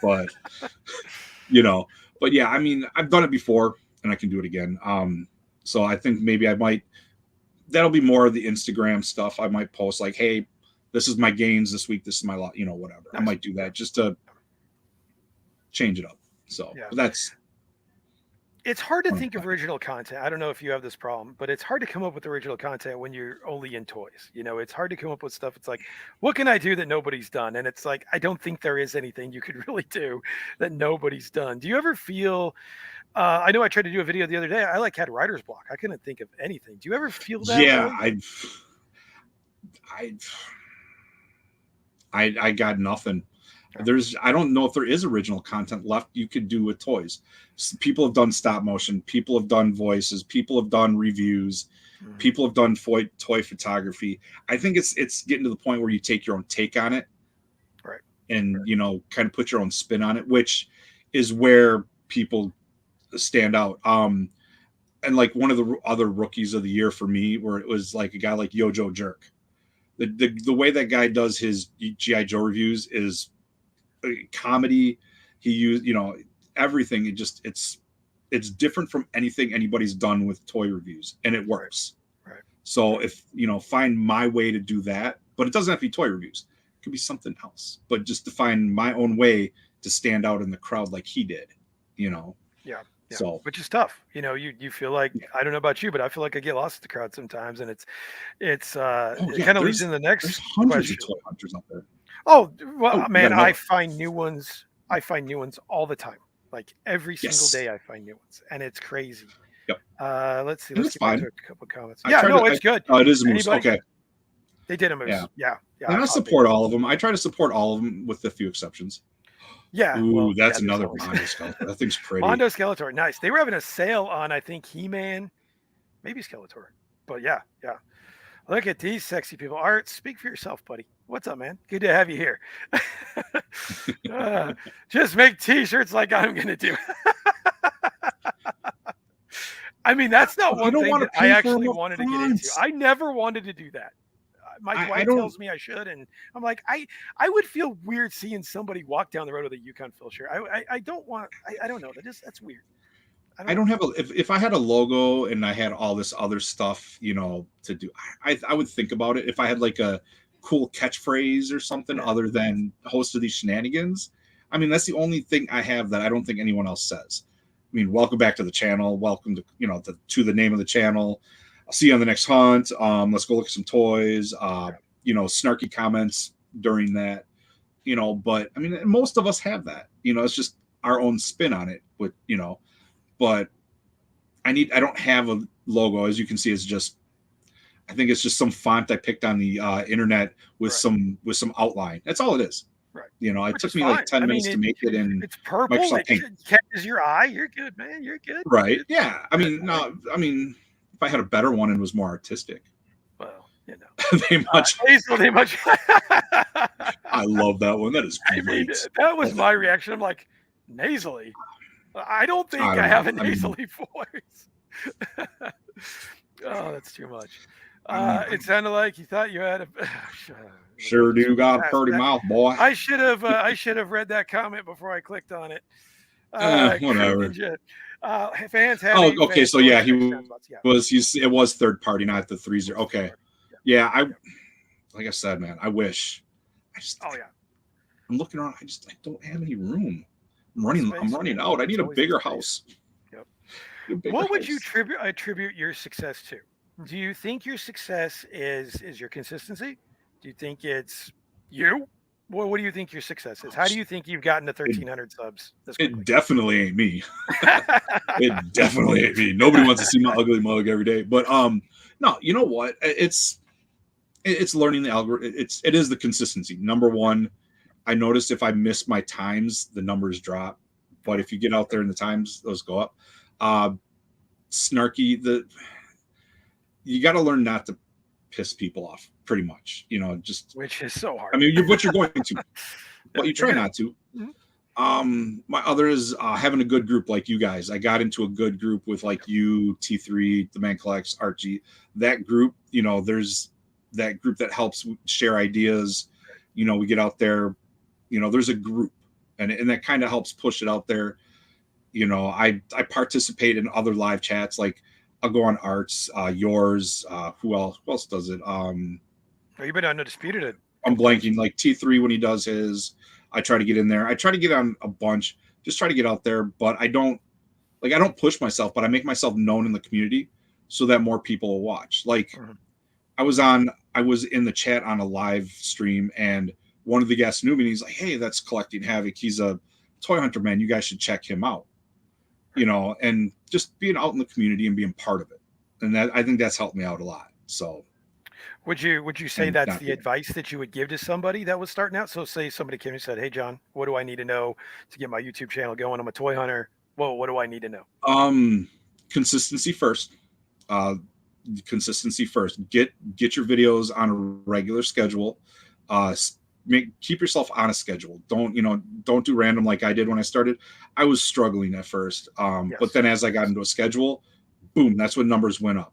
S2: But you know, but yeah, I mean, I've done it before and I can do it again. So I think maybe I might, that'll be more of the Instagram stuff. I might post like, hey, this is my gains this week. This is my lot, whatever. I
S1: Nice.
S2: might do that just to change it up. So
S1: Yeah.
S2: but that's,
S1: It's hard to think of original content. I don't know if you have this problem, but it's hard to come up with original content when you're only in toys. It's hard to come up with stuff. It's like, what can I do that nobody's done? And it's like, I don't think there is anything you could really do that nobody's done. Do you ever feel, I know I tried to do a video the other day. I like had writer's block. I couldn't think of anything. Do you ever feel that
S2: yeah,
S1: way?
S2: I got nothing.
S1: Oh,
S2: I don't know if there is original content left you could do with toys. People have done stop motion, people have done voices, people have done reviews,
S1: mhm.
S2: people have done toy photography. I think it's getting to the point where you take your own take on it,
S1: Right.
S2: and kind of put your own spin on it, which is where people stand out. And like one of the other rookies of the year for me, where it was like a guy like Yojo Jerk. The way that guy does his GI Joe reviews is comedy. He used everything. It's different from anything anybody's done with toy reviews, and it works.
S1: Right.
S2: So if find my way to do that, but it doesn't have to be toy reviews. It could be something else, but just to find my own way to stand out in the crowd like he did.
S1: Yeah. Yeah.
S2: So
S1: Which is tough. You feel like, I don't know about you, but I feel like I get lost in the crowd sometimes, and it
S2: yeah,
S1: kind of leads into the
S2: there's
S1: next
S2: hundreds
S1: question.
S2: of toy hunters out there.
S1: Oh, well,
S2: Oh, you got
S1: man,
S2: another.
S1: I find new ones. I find new ones all the time. Like every single
S2: Yes.
S1: day, I find new ones, and it's crazy.
S2: Yep.
S1: Let's see.
S2: And
S1: Let's
S2: it's
S1: get back
S2: fine.
S1: to a couple comments.
S2: I
S1: Yeah,
S2: try
S1: no,
S2: to.
S1: it's good.
S2: It is a moose.
S1: Anybody?
S2: Okay.
S1: They did a moose.
S2: Yeah.
S1: Yeah.
S2: And I
S1: I
S2: support all of them. I try to support all of them with a few exceptions.
S1: Yeah.
S2: Ooh,
S1: Well,
S2: that's
S1: yeah,
S2: another
S1: always...
S2: Mondo Skeletor. That thing's pretty.
S1: Mondo Skeletor, nice. They were having a sale on, I think, He-Man, maybe Skeletor, but yeah. Look at these sexy people. Art, speak for yourself, buddy. What's up, man? Good to have you here. Just make T-shirts like I'm gonna do. I mean, that's not one thing that I actually wanted to get into. I never wanted to do that. My wife tells me I should, and I'm like, I would feel weird seeing somebody walk down the road with a Yukon Phil shirt. I don't want. I don't know. That's weird.
S2: I don't have if I had a logo and I had all this other stuff, to do, I would think about it. If I had like a cool catchphrase or something other than host of these shenanigans. I mean, that's the only thing I have that I don't think anyone else says. I mean, welcome back to the channel. Welcome to, to the name of the channel. I'll see you on the next hunt. Let's go look at some toys. Snarky comments during that, but I mean, most of us have that, it's just our own spin on it with, but I don't have a logo. As you can see, I think it's just some font I picked on the internet with some outline. That's all it is.
S1: Right.
S2: It took me like 10 minutes to make it in
S1: it's purple.
S2: Microsoft Paint.
S1: It catches your eye. You're good, man. You're good.
S2: Right. Yeah. I mean, if I had a better one and was more artistic.
S1: Well,
S2: they much. I love that one. That is great.
S1: I mean, that was my reaction. I'm like, nasally. I don't think I have a nasally voice. Oh, that's too much. It sounded like you thought you had a.
S2: Sure do got a pretty mouth, boy.
S1: I should have read that comment before I clicked on it.
S2: Whatever.
S1: Fans have.
S2: Oh, okay. So yeah, it was third party, not the 3-0. Okay. Yeah, like I said, man, I wish. I'm looking around. I don't have any room. I'm running out. I need a bigger house.
S1: Yep. What would you attribute your success to? Do you think your success is your consistency? Do you think it's you? Well, what do you think your success is? How do you think you've gotten to
S2: It,
S1: 1,300 subs this
S2: it
S1: quickly?
S2: definitely ain't me. It definitely ain't me. Nobody wants to see my ugly mug every day. But no, you know what? It's learning the algorithm. It is the consistency. Number one, I noticed if I miss my times, the numbers drop. But if you get out there in the times, those go up. Uh, snarky, you got to learn not to piss people off. Pretty much, just
S1: Which is so hard.
S2: I mean, what you're going to, but you try
S1: You're gonna-
S2: not to.
S1: Mhm.
S2: My other is having a good group like you guys. I got into a good group with like you, T3, the Man Collects, Archie. That group, there's that group that helps share ideas. We get out there. There's a group, and that kind of helps push it out there. I participate in other live chats. Like I'll go on Arts, yours. Who else does it?
S1: Oh, you've been undisputed a
S2: I'm
S1: couple times.
S2: blanking. Like T3 when he does his, I try to get in there. I try to get on a bunch, just try to get out there, but I don't push myself, but I make myself known in the community so that more people will watch. Like
S1: Mhm.
S2: I was in the chat on a live stream and one of the guests knew me and he's like, "Hey, that's Collecting Havoc. He's a toy hunter, man. You guys should check him out." And just being out in the community and being part of it. And that I think that's helped me out a lot. So,
S1: Would you say
S2: and
S1: that's
S2: not
S1: the advice that you would give to somebody that was starting out? So say somebody came and said, "Hey John, what do I need to know to get my YouTube channel going? I'm a toy hunter. Well, what do I need to know?"
S2: consistency first. Uh, consistency first. Get your videos on a regular schedule. Keep yourself on a schedule. Don't do random like I did when I started. I was struggling at first, but
S1: Yes.
S2: then as I got into a schedule, boom, that's when numbers went up.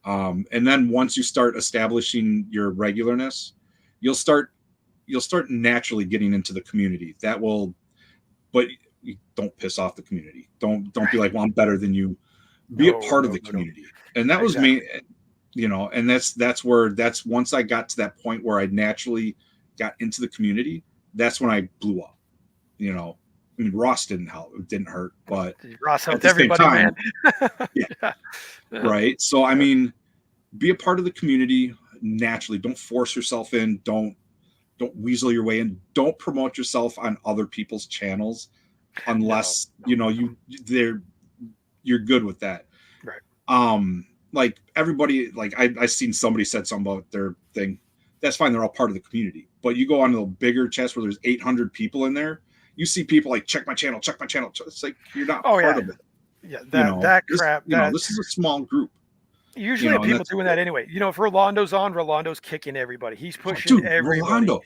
S2: And then once you start establishing your regularness, you'll start naturally getting into the community. But you don't piss off the community. Don't be like, well, I'm better than you. Be a
S1: No,
S2: part of
S1: no,
S2: the
S1: no, no.
S2: community. And that was me,
S1: Exactly.
S2: and that's once I got to that point where I naturally got into the community, that's when I blew up. I mean, Ross didn't help, it didn't hurt, but
S1: Ross
S2: at
S1: helped
S2: the same
S1: everybody, man.
S2: time, yeah,
S1: Yeah. Yeah.
S2: right. So I mean, be a part of the community naturally. Don't force yourself in. Don't weasel your way in. Don't promote yourself on other people's channels
S1: No.
S2: unless you're good with that.
S1: Right.
S2: Like everybody, like I seen somebody said something about their thing. That's fine. They're all part of the community. But you go on the bigger chest where there's 800 people in there. You see people like check my channel, check my channel. It's like you're not
S1: Oh
S2: part
S1: yeah.
S2: of it.
S1: Yeah. That crap.
S2: This is a small group.
S1: Usually have
S2: And
S1: people
S2: that's
S1: doing that anyway. If Rolando's on, Rolando's kicking everybody. He's pushing
S2: dude,
S1: everybody.
S2: Rolando,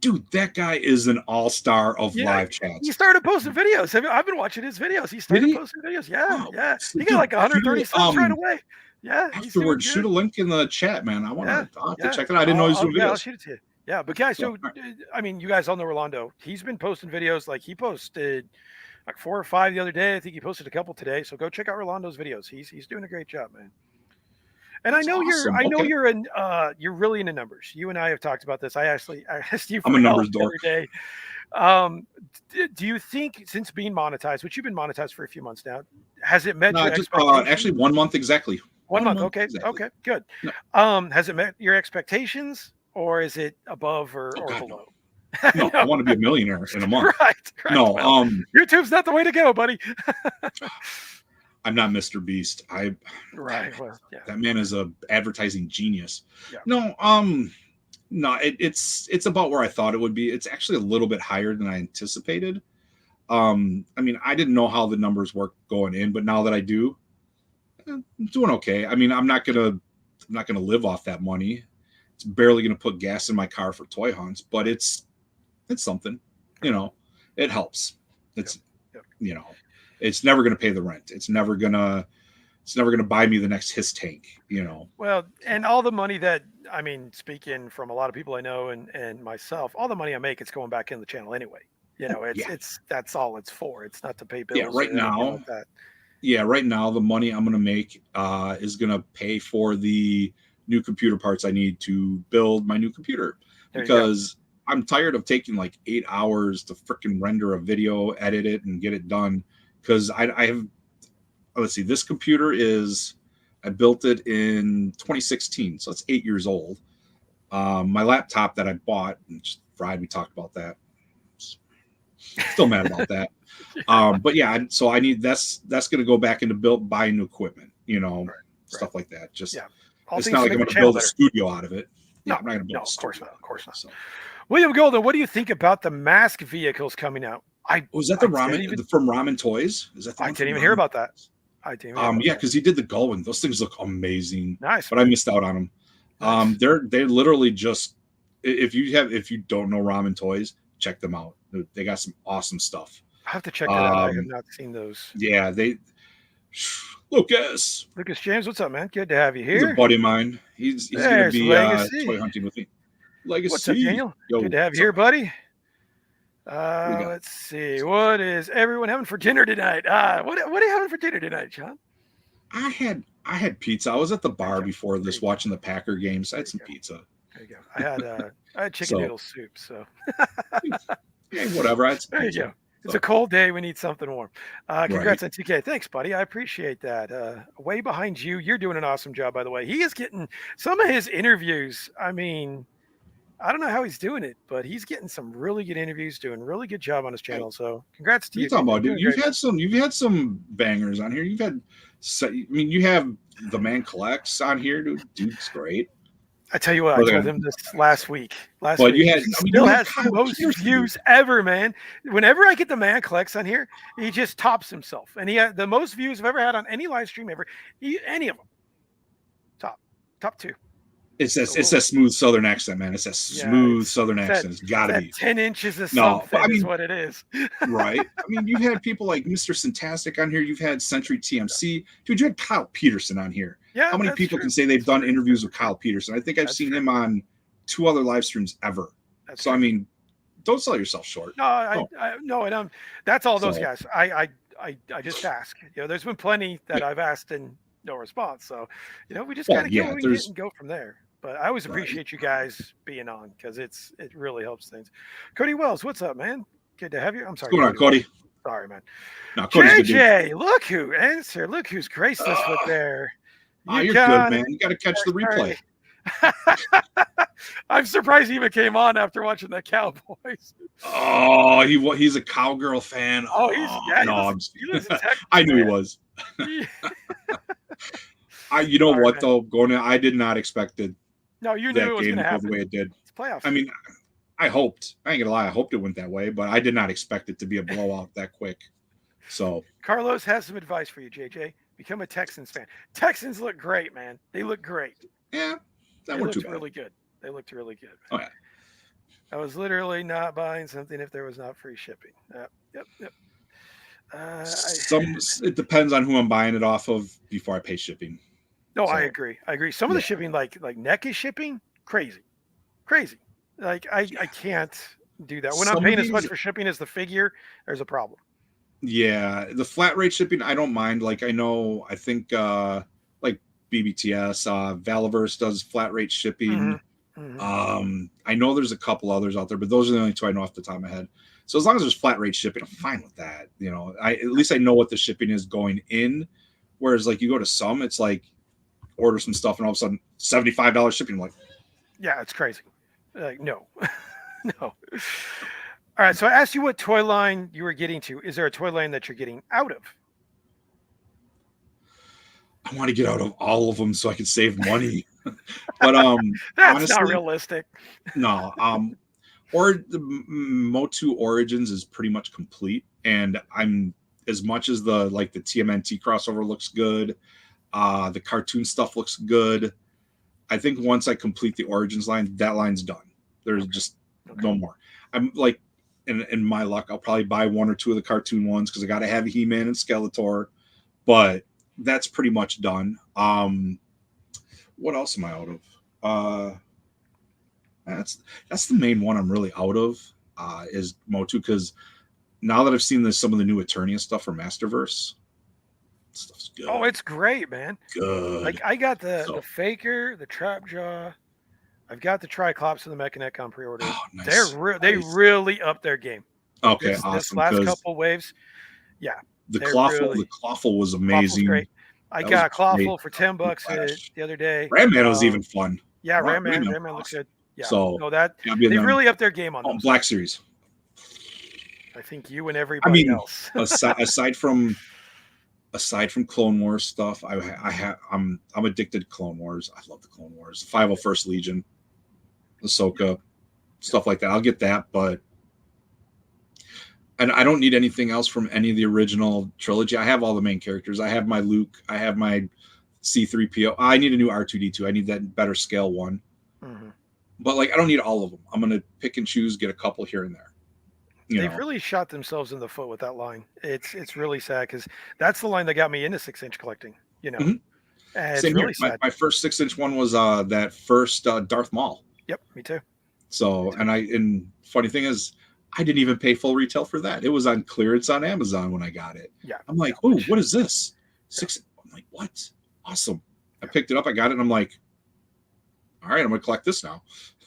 S2: dude, that guy is an all-star of
S1: Yeah,
S2: live
S1: he
S2: chats.
S1: started posting videos. I've been watching his videos. He
S2: Did
S1: started
S2: he?
S1: posting videos. Yeah,
S2: Oh,
S1: yeah. He got
S2: dude,
S1: like 130 subs right away. Yeah, he's doing
S2: afterwards, shoot
S1: good.
S2: a link in the chat, man.
S1: Yeah,
S2: I'll have to
S1: yeah.
S2: check it out. I didn't know he was doing
S1: I'll
S2: videos.
S1: shoot it to you. Yeah, but guys,
S2: So,
S1: so I mean, you guys all know Rolando. He's been posting videos. Like he posted like 4 or 5 the other day. I think he posted a couple today. So go check out Rolando's videos. He's doing a great job, man. And
S2: that's awesome. Okay.
S1: you're really into numbers. You and I have talked about this. I asked you
S2: I'm
S1: for
S2: a
S1: help
S2: numbers
S1: the
S2: dork.
S1: other day. Do you think since being monetized, which you've been monetized for a few months now, has it met
S2: No,
S1: your
S2: just
S1: expectations?
S2: actually 1 month exactly.
S1: 1 month.
S2: Month
S1: Okay.
S2: exactly.
S1: Okay. Good.
S2: No.
S1: Has it met your expectations or is it above
S2: Oh
S1: or
S2: God,
S1: below?
S2: no. No, I want to be a millionaire in a month.
S1: Right.
S2: No,
S1: Well, YouTube's not the way to go, buddy.
S2: I'm not Mr. Beast.
S1: Right. Well, yeah.
S2: That man is a advertising genius.
S1: Yeah.
S2: No, no, it's about where I thought it would be. It's actually a little bit higher than I anticipated. I mean, I didn't know how the numbers work going in, but now that I do, I'm doing okay. I mean, I'm not gonna live off that money. It's barely gonna put gas in my car for toy hunts, but it's something. It helps. It's
S1: Yep.
S2: it's never gonna pay the rent. It's never gonna buy me the next Hiss tank.
S1: Well, and all the money that speaking from a lot of people I know and myself, all the money I make, it's going back in the channel anyway.
S2: Yeah.
S1: It's that's all it's for. It's not to pay
S2: Yeah,
S1: bills
S2: right
S1: or anything
S2: now.
S1: like that.
S2: Yeah, right now the money I'm gonna make is gonna pay for the new computer parts I need to build my new computer
S1: There you go.
S2: because I'm tired of taking like 8 hours to freaking render a video, edit it, and get it done. Because I have, let's see, this computer I built it in 2016, so it's 8 years old. My laptop that I bought and just fried. We talked about that. Still mad about that. But yeah, so I need that's going to go back into buying new equipment,
S1: Right,
S2: stuff like that. Just
S1: yeah. All
S2: it's
S1: things
S2: not
S1: to
S2: like
S1: make
S2: I'm
S1: the
S2: going to
S1: channel
S2: build a
S1: better.
S2: studio out of it. Yeah,
S1: No,
S2: I'm not going to build
S1: no,
S2: a
S1: of course
S2: studio
S1: not. Of
S2: out
S1: course
S2: of
S1: not.
S2: it. So,
S1: William Golden, what do you think about the mask vehicles coming out?
S2: was that
S1: I
S2: the
S1: didn't
S2: ramen
S1: even
S2: from Ramen Toys? Is that the
S1: I
S2: one from
S1: didn't even hear
S2: Ramen?
S1: about that. I didn't even hear about
S2: Yeah,
S1: that.
S2: because he did the Gullwing. Those things look amazing,
S1: Nice,
S2: but I
S1: man.
S2: missed out on them.
S1: Nice.
S2: They're literally just if you don't know Ramen Toys, check them out. They got some awesome stuff.
S1: I have to check that out. I have
S2: Um,
S1: not seen those.
S2: yeah, Lucas.
S1: Lucas James, what's up, man? Good to have you
S2: He's a
S1: here.
S2: buddy of mine. He's gonna
S1: There's
S2: be
S1: Legacy.
S2: toy hunting with me.
S1: What's up,
S2: Legacy.
S1: Daniel?
S2: Yo,
S1: Good to have
S2: what's
S1: you here,
S2: up, man?
S1: buddy.
S2: We got
S1: Let's see. What is everyone having for dinner tonight? What are you having for dinner tonight, John?
S2: I had pizza. I was at the
S1: There you
S2: bar
S1: go.
S2: before
S1: There
S2: this
S1: you go.
S2: watching the Packer games. I
S1: There
S2: had
S1: you
S2: some
S1: go.
S2: pizza.
S1: There you go. I had chicken
S2: So
S1: noodle soup. So
S2: yeah, whatever. I had some
S1: there you
S2: pizza.
S1: go. It's
S2: So
S1: a cold day. We need something warm.
S2: right.
S1: Congrats on 2K. Thanks, buddy. I appreciate that. Way behind you. You're doing an awesome job, by the way. He is getting some of his interviews. I mean, I don't know how he's doing it, but he's getting some really good interviews, doing a really good job on his
S2: Hey,
S1: channel. So congrats
S2: what
S1: to
S2: are you
S1: you,
S2: talking
S1: dude. You're
S2: about, dude?
S1: doing great, man.
S2: You've had some bangers on here. You have the man collects on here, dude. Dude's great.
S1: I tell you what, I
S2: Or
S1: told
S2: the-
S1: him this last week.
S2: But
S1: He
S2: you
S1: still
S2: had
S1: has the
S2: Kyle
S1: most
S2: Peterson,
S1: views ever, man. Whenever I get the man collects on here, he just tops himself, and he had the most views I've ever had on any live stream ever. Any of them, top two.
S2: It's
S1: So
S2: that smooth Southern accent, man. It's that
S1: yeah,
S2: smooth Southern accent. It's got to
S1: that
S2: be.
S1: 10 inches of
S2: No, but
S1: something is what it is.
S2: right? I mean, you've had people like Mr. Fantastic on here. You've had Century TMC. Dude, you had Kyle Peterson on here.
S1: Yeah,
S2: How many
S1: that's
S2: people
S1: true.
S2: can say they've
S1: That's
S2: done
S1: true.
S2: interviews with Kyle Peterson? I think I've
S1: That's
S2: seen
S1: true.
S2: him on 2 other live streams ever.
S1: That's
S2: So,
S1: true.
S2: I mean, don't sell yourself short.
S1: No, no, and that's all those
S2: So-
S1: guys. I just ask. There's been plenty that I've asked and no response. So, we just kind of get what we can get and go from there. But I always appreciate you guys being on because it really helps things. Cody Wells, what's up, man? Good to have you. I'm sorry.
S2: What's going on, Cody?
S1: Sorry, man.
S2: No, Cody's good, dude.
S1: JJ, look who answered. Look who's graced us with their.
S2: You're good, man. You got to catch the replay.
S1: I'm surprised he even came on after watching the Cowboys.
S2: Oh, he's a cowgirl fan.
S1: Oh,
S2: he lives in Texas, I knew he was. You know what, though? I did not expect it.
S1: No, you knew it was going to happen.
S2: The way it did.
S1: It's playoffs.
S2: I mean, I hoped. I ain't gonna lie. I hoped it went that way, but I did not expect it to be a blowout that quick. So
S1: Carlos has some advice for you, JJ. Become a Texans fan. Texans look great, man. They look great.
S2: Yeah,
S1: they looked really good. They looked really good. Man.
S2: Oh yeah.
S1: I was literally not buying something if there was not free shipping. Yep.
S2: It depends on who I'm buying it off of before I pay shipping.
S1: No, I agree. Some of the shipping, like NECA shipping, crazy. Like I can't do that. When I'm paying as much for shipping as the figure, there's a problem.
S2: Yeah, the flat rate shipping, I don't mind. Like I think like BBTS, Valaverse does flat rate shipping. Mm-hmm. I know there's a couple others out there, but those are the only 2 I know off the top of my head. So as long as there's flat rate shipping, I'm fine with that. At least I know what the shipping is going in. Whereas like you go to some, it's like order some stuff and all of a sudden $75 shipping. I'm like,
S1: yeah, it's crazy. Like no. No. All right. So I asked you what toy line you were getting to. Is there a toy line that you're getting out of?
S2: I want to get out of all of them so I can save money. But
S1: that's
S2: honestly,
S1: not realistic.
S2: No. Or the Motu Origins is pretty much complete, and I'm as much as the TMNT crossover looks good, the cartoon stuff looks good. I think once I complete the Origins line, that line's done. There's just no more. I'm like, in my luck, I'll probably buy 1 or 2 of the cartoon ones because I got to have He-Man and Skeletor, but that's pretty much done. What else am I out of? That's the main one I'm really out of is Motu, because now that I've seen some of the new Eternia stuff for Masterverse, stuff's good.
S1: Oh, it's great, man.
S2: Good.
S1: Like I got the Faker, the Trapjaw. I've got the Triclops and the Mechanic on pre-order.
S2: Oh, nice.
S1: They really upped their game.
S2: Okay, awesome.
S1: This last couple waves, yeah.
S2: The Clawful was amazing.
S1: Great. I got Clawful for $10 the other day.
S2: Ram Man was even fun.
S1: Yeah, Ram Man looks good. Yeah.
S2: So
S1: No, that
S2: yeah, I'll be in
S1: they've
S2: them.
S1: really upped their game on
S2: Oh,
S1: those.
S2: Black Series.
S1: I think you and
S2: I
S1: everybody
S2: mean,
S1: else.
S2: aside from Clone Wars stuff, I'm addicted to Clone Wars. I love the Clone Wars. 501st Legion, Ahsoka, stuff like that. I'll get that, but and I don't need anything else from any of the original trilogy. I have all the main characters. I have my Luke. I have my C-3PO. I need a new R2-D2. I need that better scale one.
S1: Mm-hmm.
S2: But like, I don't need all of them. I'm gonna pick and choose, get a couple here and there.
S1: They've really shot themselves in the foot with that line. It's really sad because that's the line that got me into 6-inch collecting.
S2: Mm-hmm.
S1: And it's
S2: Same
S1: really
S2: here.
S1: sad.
S2: My first 6-inch one was that first Darth Maul.
S1: Yep, me too.
S2: So, and funny thing is, I didn't even pay full retail for that. It was on clearance on Amazon when I got it.
S1: Yeah.
S2: I'm like, oh, what is this? I'm like, what? Awesome. I picked it up. I got it. And I'm like, all right, I'm going to collect this now.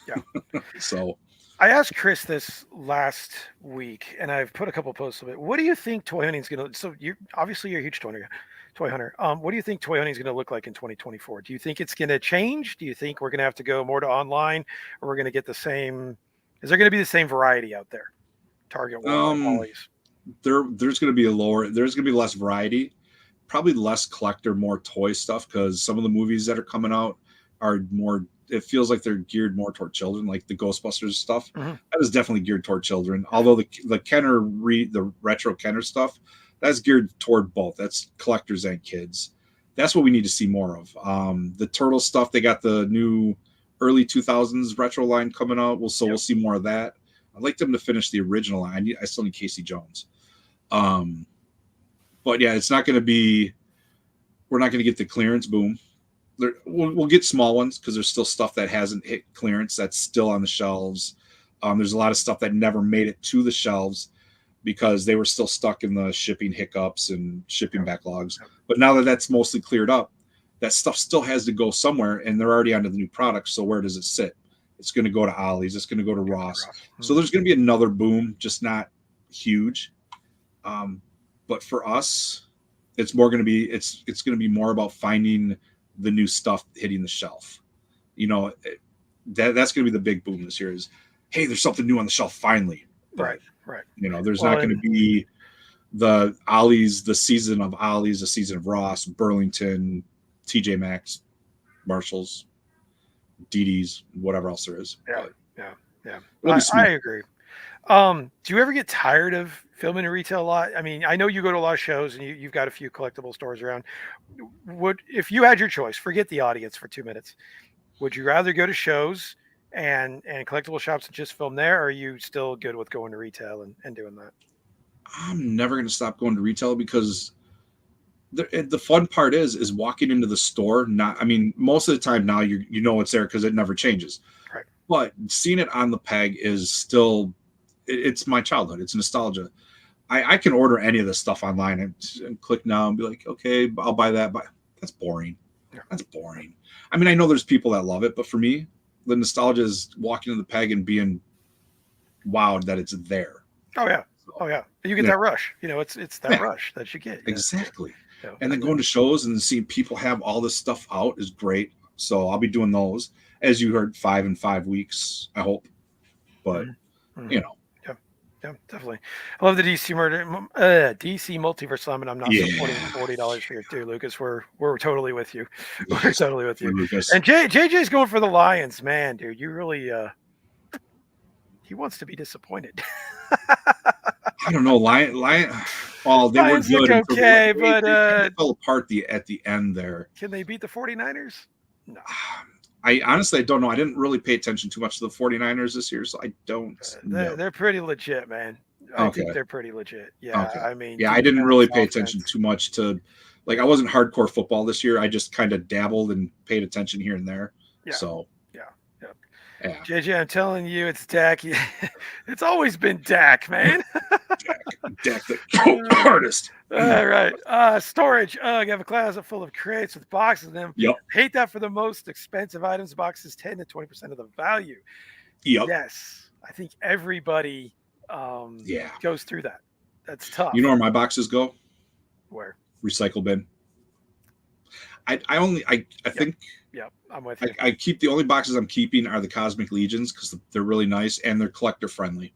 S1: Yeah.
S2: So
S1: I asked Chris this last week, and I've put a couple posts of it. What do you think toy hunting is going to? So you're a huge toy hunter. What do you think toy hunting is going to look like in 2024? Do you think it's going to change? Do you think we're going to have to go more to online, or we're going to get the same? Is there going to be the same variety out there? Target, Walmart,
S2: there's going to be there's going to be less variety, probably less collector, more toy stuff, because some of the movies that are coming out are more, it feels like they're geared more toward children, like the Ghostbusters stuff.
S1: Mm-hmm.
S2: That is definitely geared toward children. Although the Kenner the retro Kenner stuff, that's geared toward both. That's collectors and kids. That's what we need to see more of. The Turtle stuff, they got the new early 2000s retro line coming out. We'll see more of that. I'd like them to finish the original line. I still need Casey Jones. But yeah, it's not going to be, we're not going to get the clearance boom. We'll get small ones because there's still stuff that hasn't hit clearance that's still on the shelves. There's a lot of stuff that never made it to the shelves because they were still stuck in the shipping hiccups and shipping backlogs. But now that that's mostly cleared up, that stuff still has to go somewhere, and they're already onto the new products. So where does it sit? It's going to go to Ollie's. It's going to go to Ross. So there's going to be another boom, just not huge. But for us, it's more going to be it's going to be more about finding the new stuff hitting the shelf. That's going to be the big boom this year. Is, hey, there's something new on the shelf finally.
S1: Right.
S2: There's not going to be the Ollie's, the season of Ollie's, the season of Ross, Burlington, TJ Maxx, Marshalls, DD's, whatever else there is.
S1: Yeah. I agree. Do you ever get tired of filming in retail a lot? I mean, I know you go to a lot of shows and you've got a few collectible stores around. If you had your choice, forget the audience for 2 minutes, would you rather go to shows and collectible shops and just film there, or are you still good with going to retail and doing that?
S2: I'm never going to stop going to retail because the fun part is walking into the store. Most of the time now you know it's there because it never changes.
S1: Right.
S2: But seeing it on the peg is still, it's my childhood. It's nostalgia. I can order any of this stuff online and click now and be like, okay, I'll buy that. But that's boring. That's boring. I mean, I know there's people that love it, but for me, the nostalgia is walking to the peg and being wowed that it's there.
S1: Oh yeah. You get that rush. It's that rush that you get.
S2: Exactly. And then going to shows and seeing people have all this stuff out is great. So I'll be doing those, as you heard, 5 in 5 weeks, I hope. But
S1: Yeah, definitely. I love the DC Multiverse Slam, and I'm not supporting $40 for your too, Lucas. We're totally with you. We're totally with you.
S2: Lucas.
S1: And JJ's going for the Lions, man, dude. You really he wants to be disappointed.
S2: I don't know, Lion. Well, they
S1: Lions
S2: were good.
S1: look okay,
S2: they
S1: but
S2: fell apart at the end there.
S1: Can they beat the 49ers? No.
S2: I honestly don't know. I didn't really pay attention too much to the 49ers this year, so I don't know.
S1: They're pretty legit, man. I think they're pretty legit. Yeah, okay. I mean,
S2: I didn't really pay attention too much to, like, I wasn't hardcore football this year. I just kind of dabbled and paid attention here and there. Yeah. So yeah.
S1: JJ, I'm telling you, it's Dak. It's always been Dak, man.
S2: Dak, the artist.
S1: All right. Storage. You have a closet full of crates with boxes in them.
S2: Yep.
S1: Hate that for the most expensive items. Boxes 10 to 20% of the value.
S2: Yep.
S1: Yes. I think everybody goes through that. That's tough.
S2: You know where my boxes go?
S1: Where?
S2: Recycle bin. I think
S1: Yeah, I'm with you.
S2: I keep the only boxes I'm keeping are the Cosmic Legions because they're really nice and they're collector friendly.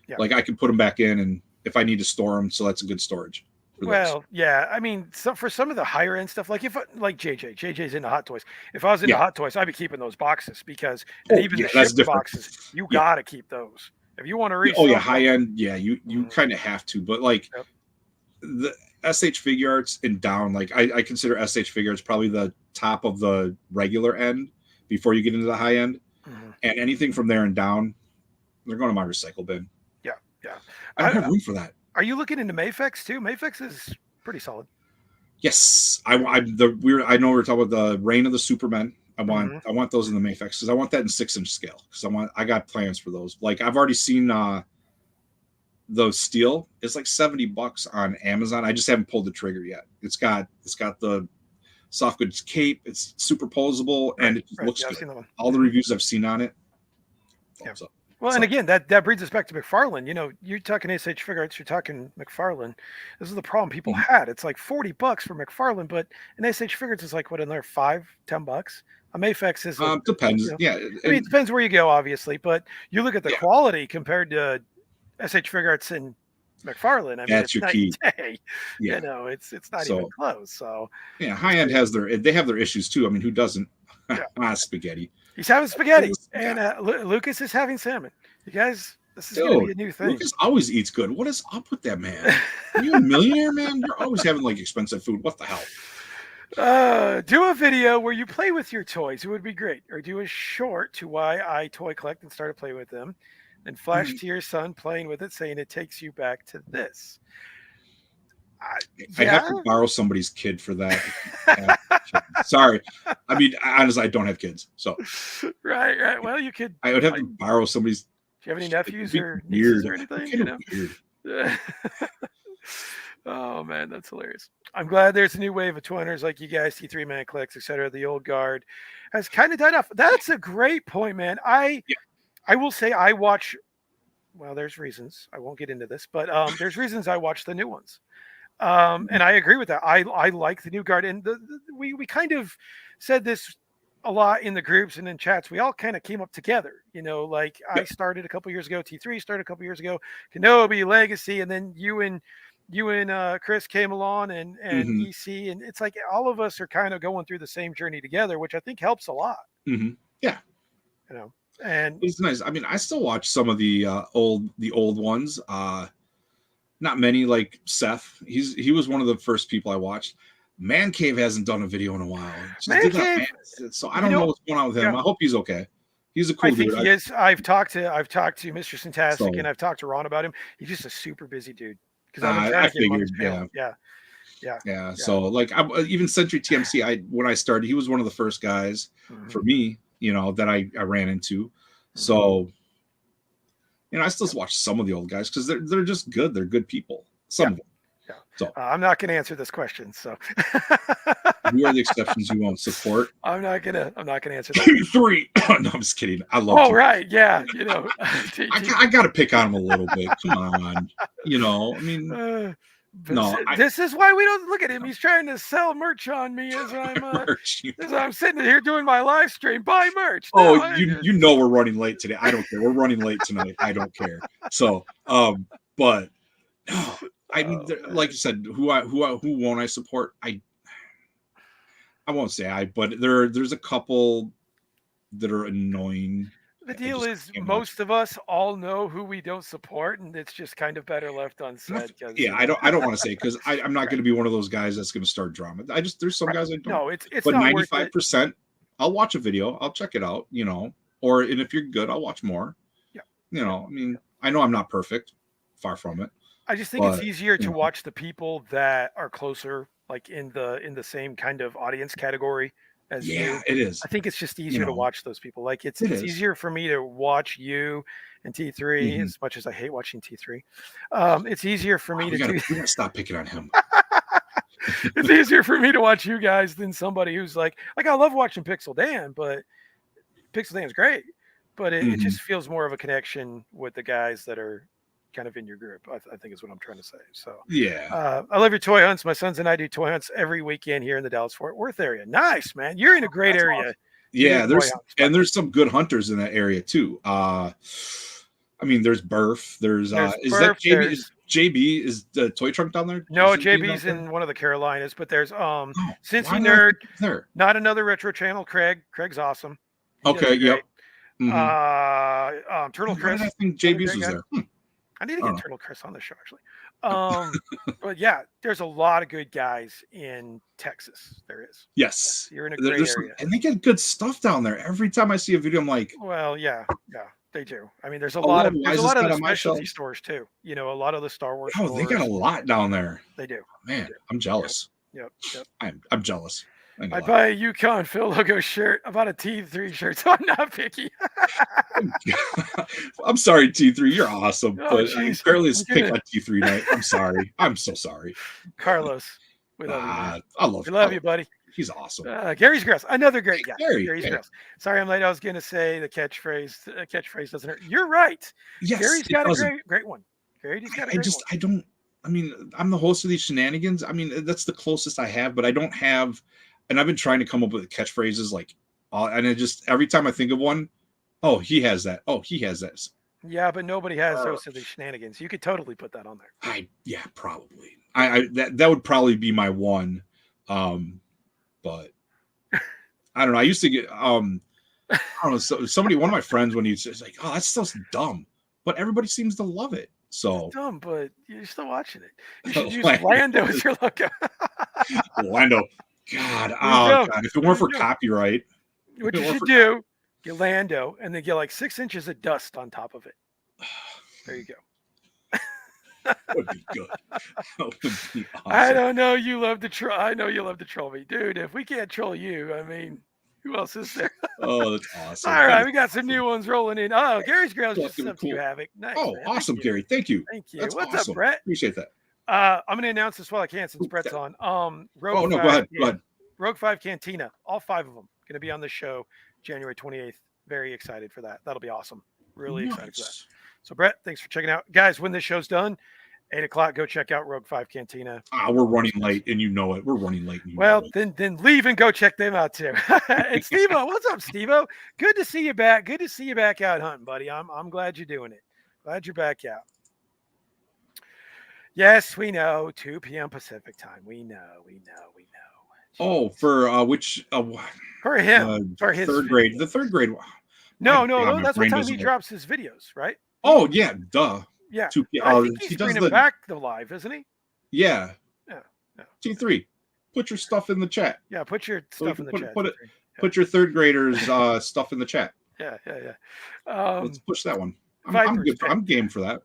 S1: Yeah.
S2: Like I can put them back in, and if I need to store them, so that's a good storage for those.
S1: Well, yeah. I mean, for some of the higher end stuff, like like JJ's into hot toys. If I was into
S2: Yeah.
S1: hot toys, I'd be keeping those boxes because, and even the
S2: that's
S1: shipped
S2: different.
S1: boxes, you
S2: Yeah.
S1: gotta keep those if you want to
S2: Yeah, oh yeah,
S1: resell
S2: high
S1: them.
S2: end. Yeah, you kind of have to, but like
S1: Yep.
S2: the SH Figure Arts and down, like I consider SH Figure Arts probably the top of the regular end before you get into the high end, and anything from there and down, they're going to my recycle bin.
S1: Yeah, yeah.
S2: I don't have room for that.
S1: Are you looking into Mafex too? Mafex is pretty solid.
S2: Yes, I know we're talking about the Reign of the Supermen. I want those in the Mafex because I want that in 6-inch scale because I got plans for those. Like I've already seen the steel is like $70 on Amazon. I just haven't pulled the trigger yet. It's got the soft goods cape. It's superposable and it looks good. All the reviews I've seen on it.
S1: Thumbs up. Well, and again, that brings us back to McFarlane. You know, you're talking SH Figure Arts, you're talking McFarlane. This is the problem people had. It's like $40 for McFarlane, but an SH Figure Arts is like what, another $5-10. A Mafex is like,
S2: depends.
S1: You know,
S2: yeah,
S1: I mean, it depends where you go, obviously, but you look at the quality compared to SH Figure Arts and McFarlane. I mean,
S2: that's your key.
S1: Day. Yeah. You know, it's not even close. So
S2: yeah, high end they have their issues too. I mean, who doesn't? Spaghetti.
S1: He's having spaghetti, and Lucas is having salmon. You guys, this is going to be a new thing.
S2: Lucas always eats good. What is up with that man? Are you a millionaire, man? You're always having like expensive food. What the hell?
S1: Do a video where you play with your toys. It would be great. Or do a short to why I toy collect and start to play with them. Then flash to your son playing with it, saying it takes you back to this.
S2: I'd have to borrow somebody's kid for that. Sorry. I mean, honestly, I don't have kids. So
S1: Right. Well, you could.
S2: I would have to borrow somebody's.
S1: Do you have any nephews or nieces or anything? You know?
S2: Weird.
S1: Oh man, that's hilarious. I'm glad there's a new wave of 200s like you guys, T3 Man Clicks, etc. The old guard has kind of died off. That's a great point, man. I will say I watch. Well, there's reasons. I won't get into this, but there's reasons I watch the new ones. And I agree with that. I like the new guard, and we kind of said this a lot in the groups and in chats. We all kind of came up together, you know, like I started a couple years ago, T3 started a couple years ago, Kenobi, Legacy, and then you and Chris came along and EC, and it's like all of us are kind of going through the same journey together, which I think helps a lot.
S2: Yeah,
S1: you know, and
S2: it's nice. I mean, I still watch some of the old ones. Not many, like Seth. He was one of the first people I watched. Man Cave hasn't done a video in a while.
S1: Man Cave,
S2: so I don't know what's going on with him. I hope he's okay. He's a cool dude.
S1: I think he is. I've talked to Mr. Fantastic and I've talked to Ron about him. He's just a super busy dude. Because I figured, yeah.
S2: So like, even Century TMC, when I started, he was one of the first guys for me, you know, that I ran into. So, you know, I still watch some of the old guys because they're just good. They're good people. Some of them.
S1: Yeah.
S2: So
S1: I'm not going to answer this question. So
S2: you are the exceptions you won't support.
S1: I'm not gonna answer that.
S2: T3. No, I'm just kidding. I love.
S1: Oh, right. Yeah. You know,
S2: I got to pick on him a little bit. Come on. You know, I mean,
S1: this is why we don't look at him. He's trying to sell merch on me as I'm sitting here doing my live stream. Buy merch.
S2: No, you know we're running late today. I don't care. We're running late tonight. I don't care. So, but I mean, like you said, who won't I support? I won't say but there's a couple that are annoying.
S1: The deal is most of us all know who we don't support, and it's just kind of better left unsaid.
S2: Yeah, I don't want to say because I'm not going to be one of those guys that's going to start drama. There's some guys I don't.
S1: No, it's
S2: but
S1: not
S2: 95%. I'll watch a video. I'll check it out. You know, and if you're good, I'll watch more.
S1: Yeah.
S2: You know, I mean, I know I'm not perfect. Far from it.
S1: I just think it's easier to watch the people that are closer, like in the same kind of audience category as you.
S2: It is.
S1: I think it's just easier to watch those people. Like it's easier for me to watch you and T3 as much as I hate watching T3. It's easier for me
S2: we gotta stop picking on him.
S1: It's easier for me to watch you guys than somebody who's like I love watching Pixel Dan, but Pixel Dan's great, but it just feels more of a connection with the guys that are kind of in your group. I think is what I'm trying to say. So
S2: Yeah.
S1: I love your toy hunts. My sons and I do toy hunts every weekend here in the Dallas Fort Worth area. Nice, man. You're in a great
S2: That's
S1: area
S2: awesome.
S1: to do
S2: Yeah,
S1: toy hunts.
S2: there's some good hunters in that area too. I mean, there's Burf. There's
S1: There's
S2: is that
S1: Burf.
S2: JB? Is JB is the toy trunk down there?
S1: No,
S2: Is his name down
S1: JB's
S2: there?
S1: in one of the Carolinas, but there's
S2: Oh,
S1: Cincy
S2: why did I
S1: Nerd,
S2: think he was there?
S1: not another retro channel. Craig's awesome. He does
S2: Okay,
S1: great.
S2: yep. hmm
S1: Turtle
S2: Why did
S1: Chris,
S2: I think
S1: another
S2: JB's
S1: great
S2: was
S1: guy.
S2: there?
S1: I need to
S2: I don't
S1: get
S2: know.
S1: Turtle Chris on the show actually. But yeah, there's a lot of good guys in Texas. There is.
S2: Yes,
S1: You're in a
S2: There-
S1: great
S2: there's some,
S1: area.
S2: and they get good stuff down there. Every time I see a video, I'm like,
S1: Well, yeah, they do. I mean, there's a
S2: hello,
S1: lot of
S2: why is this
S1: the
S2: not on my
S1: specialty
S2: shelves?
S1: stores too. You know, a lot of the Star Wars
S2: Oh,
S1: stores.
S2: they got a lot down there.
S1: They do.
S2: Man,
S1: do.
S2: I'm jealous.
S1: Yep.
S2: I'm jealous.
S1: I buy a Yukon Phil logo shirt. I bought a T3 shirt, so I'm not picky.
S2: I'm sorry, T3. You're awesome,
S1: Oh,
S2: but
S1: jeez.
S2: apparently it's
S1: I'm
S2: pick
S1: gonna-
S2: on T3 night. I'm sorry. I'm so sorry.
S1: Carlos, we love you, man.
S2: I love.
S1: We love you, buddy.
S2: He's awesome.
S1: Gary's Grouse, another great guy.
S2: Gary, hey.
S1: Grouse. Sorry, I'm late. I was going to say the catchphrase doesn't hurt. You're right.
S2: Yes,
S1: Gary's
S2: it
S1: got
S2: doesn't.
S1: a great one. Gary's got a
S2: I
S1: great
S2: just,
S1: one.
S2: I don't. I mean, I'm the host of these shenanigans. I mean, that's the closest I have, but I don't have. And I've been trying to come up with catchphrases like, and I just every time I think of one, oh, he has that. Oh, he has that.
S1: Yeah, but nobody has those of these shenanigans. You could totally put that on there.
S2: Yeah, probably. That would probably be my one. But I don't know. I used to get I don't know. Somebody, one of my friends, when he's like, "Oh, that's so dumb," but everybody seems to love it. So
S1: it's dumb, but you're still watching it. You should use Lando as your logo.
S2: Lando. God, God! If it weren't for copyright,
S1: what you should do, get Lando, and then get like 6 inches of dust on top of it. There you go.
S2: That would be good. That would be awesome.
S1: I don't know. You love to troll. I know you love to troll me, dude. If we can't troll you, I mean, who else is there?
S2: Oh, that's awesome.
S1: All right, we got some new ones rolling in. Oh, Gary's Grails just
S2: Cool.
S1: up to you, Havoc. Nice.
S2: Oh,
S1: man.
S2: awesome, Gary. Thank you.
S1: Thank you.
S2: That's
S1: What's
S2: awesome.
S1: up, Brett?
S2: Appreciate that.
S1: I'm going to announce this while I can since Brett's on. Rogue 5,
S2: go ahead. Go ahead.
S1: Rogue 5 Cantina, all 5 of them going to be on the show January 28th. Very excited for that. That'll be awesome. Really excited for that. So, Brett, thanks for checking out. Guys, when this show's done, 8 o'clock, go check out Rogue 5 Cantina.
S2: We're running late, and you know it. We're running late.
S1: Well, then leave and go check them out too. And Steve-O, what's up, Steve-O? Good to see you back. Good to see you back out hunting, buddy. I'm glad you're doing it. Glad you're back out. Yes, we know. 2 p.m. Pacific time. We know.
S2: Oh, for which?
S1: For him. For his
S2: third grade. The third grade.
S1: No, that's what time he drops his videos, right?
S2: Oh yeah, duh.
S1: Yeah.
S2: 2 p.m.
S1: I think he's bringing back the live, isn't he?
S2: Yeah.
S1: Yeah.
S2: T3, put your stuff in the chat.
S1: Yeah, put your stuff in the chat.
S2: Put your third graders stuff in the chat.
S1: Yeah.
S2: Let's push that one. I'm good. I'm game for that.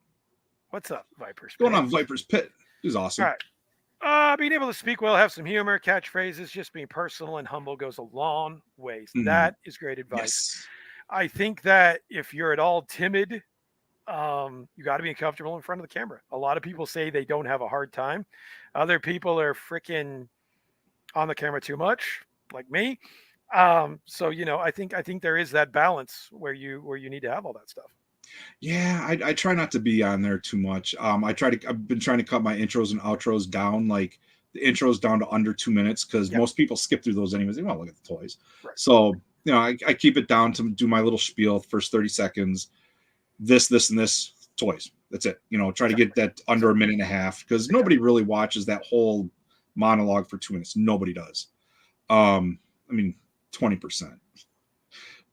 S1: What's up, Vipers?
S2: Going on Viper's Pit. He's awesome.
S1: All right. Being able to speak well, have some humor, catchphrases, just being personal and humble goes a long ways. That is great advice.
S2: Yes.
S1: I think that if you're at all timid, you got to be comfortable in front of the camera. A lot of people say they don't have a hard time. Other people are freaking on the camera too much, like me. So I think there is that balance where you need to have all that stuff.
S2: Yeah, I try not to be on there too much. I've been trying to cut my intros and outros down, like the intros down to under 2 minutes, because most people skip through those anyways. They want to look at the toys. Right. So, I keep it down to do my little spiel, first 30 seconds, this, and this, toys. That's it. Try to get that under a minute and a half, because nobody really watches that whole monologue for 2 minutes. Nobody does. 20%.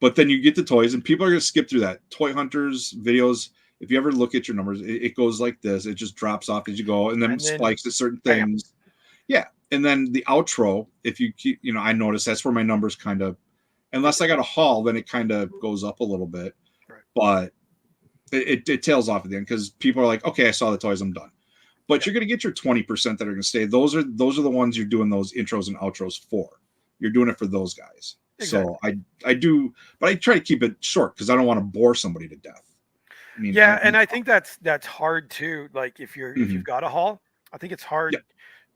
S2: But then you get the toys, and people are going to skip through that. Toy Hunters videos, if you ever look at your numbers, it goes like this. It just drops off as you go, and then spikes at certain things. Yeah. And then the outro, if you keep, I notice that's where my numbers kind of, unless I got a haul, then it kind of goes up a little bit. Right. But it tails off at the end, because people are like, okay, I saw the toys, I'm done. But you're going to get your 20% that are going to stay. Those are the ones you're doing those intros and outros for. You're doing it for those guys. Exactly. So I do, but I try to keep it short, because I don't want to bore somebody to death.
S1: And I think that's hard too. Like if you've got a haul, I think it's hard. Yep.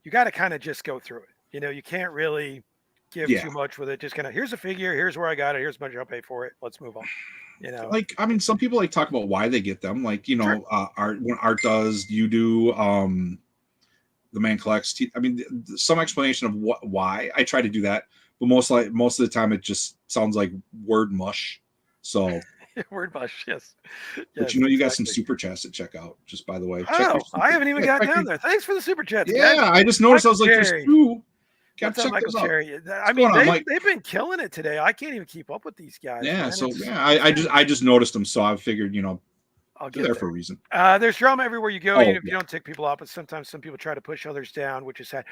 S1: You got to kind of just go through it. You can't really give too much with it. Just kind of, here's a figure, here's where I got it, here's how much I'll pay for it. Let's move on. You know,
S2: Like, I mean, some people like talk about why they get them. Like, you
S1: sure.
S2: know, art when art does, you do. The man collects. I mean, some explanation of why I try to do that, but most of the time it just sounds like word mush. So,
S1: Word mush. Yes.
S2: but
S1: Yes,
S2: you got some
S1: exactly.
S2: super chats to check out. Just by the way, check your
S1: Oh, I
S2: super.
S1: haven't even
S2: Yeah,
S1: got
S2: check
S1: down
S2: your.
S1: there. Thanks for the super chats, guys.
S2: Yeah, I just noticed. I
S1: Michael
S2: was like, there's
S1: Cherry.
S2: two. Got
S1: What's
S2: to
S1: up,
S2: check
S1: Michael
S2: those out.
S1: Cherry?
S2: What's
S1: I mean,
S2: going on, Mike?
S1: they've been killing it today. I can't even keep up with these guys,
S2: Yeah.
S1: man.
S2: So
S1: It's
S2: yeah, I just noticed them. So I figured,
S1: I'll
S2: they're
S1: get
S2: there
S1: there.
S2: for a reason.
S1: There's drama everywhere you go, even
S2: Oh
S1: if you
S2: yeah.
S1: don't tick people off. But sometimes some people try to push others down, which is sad.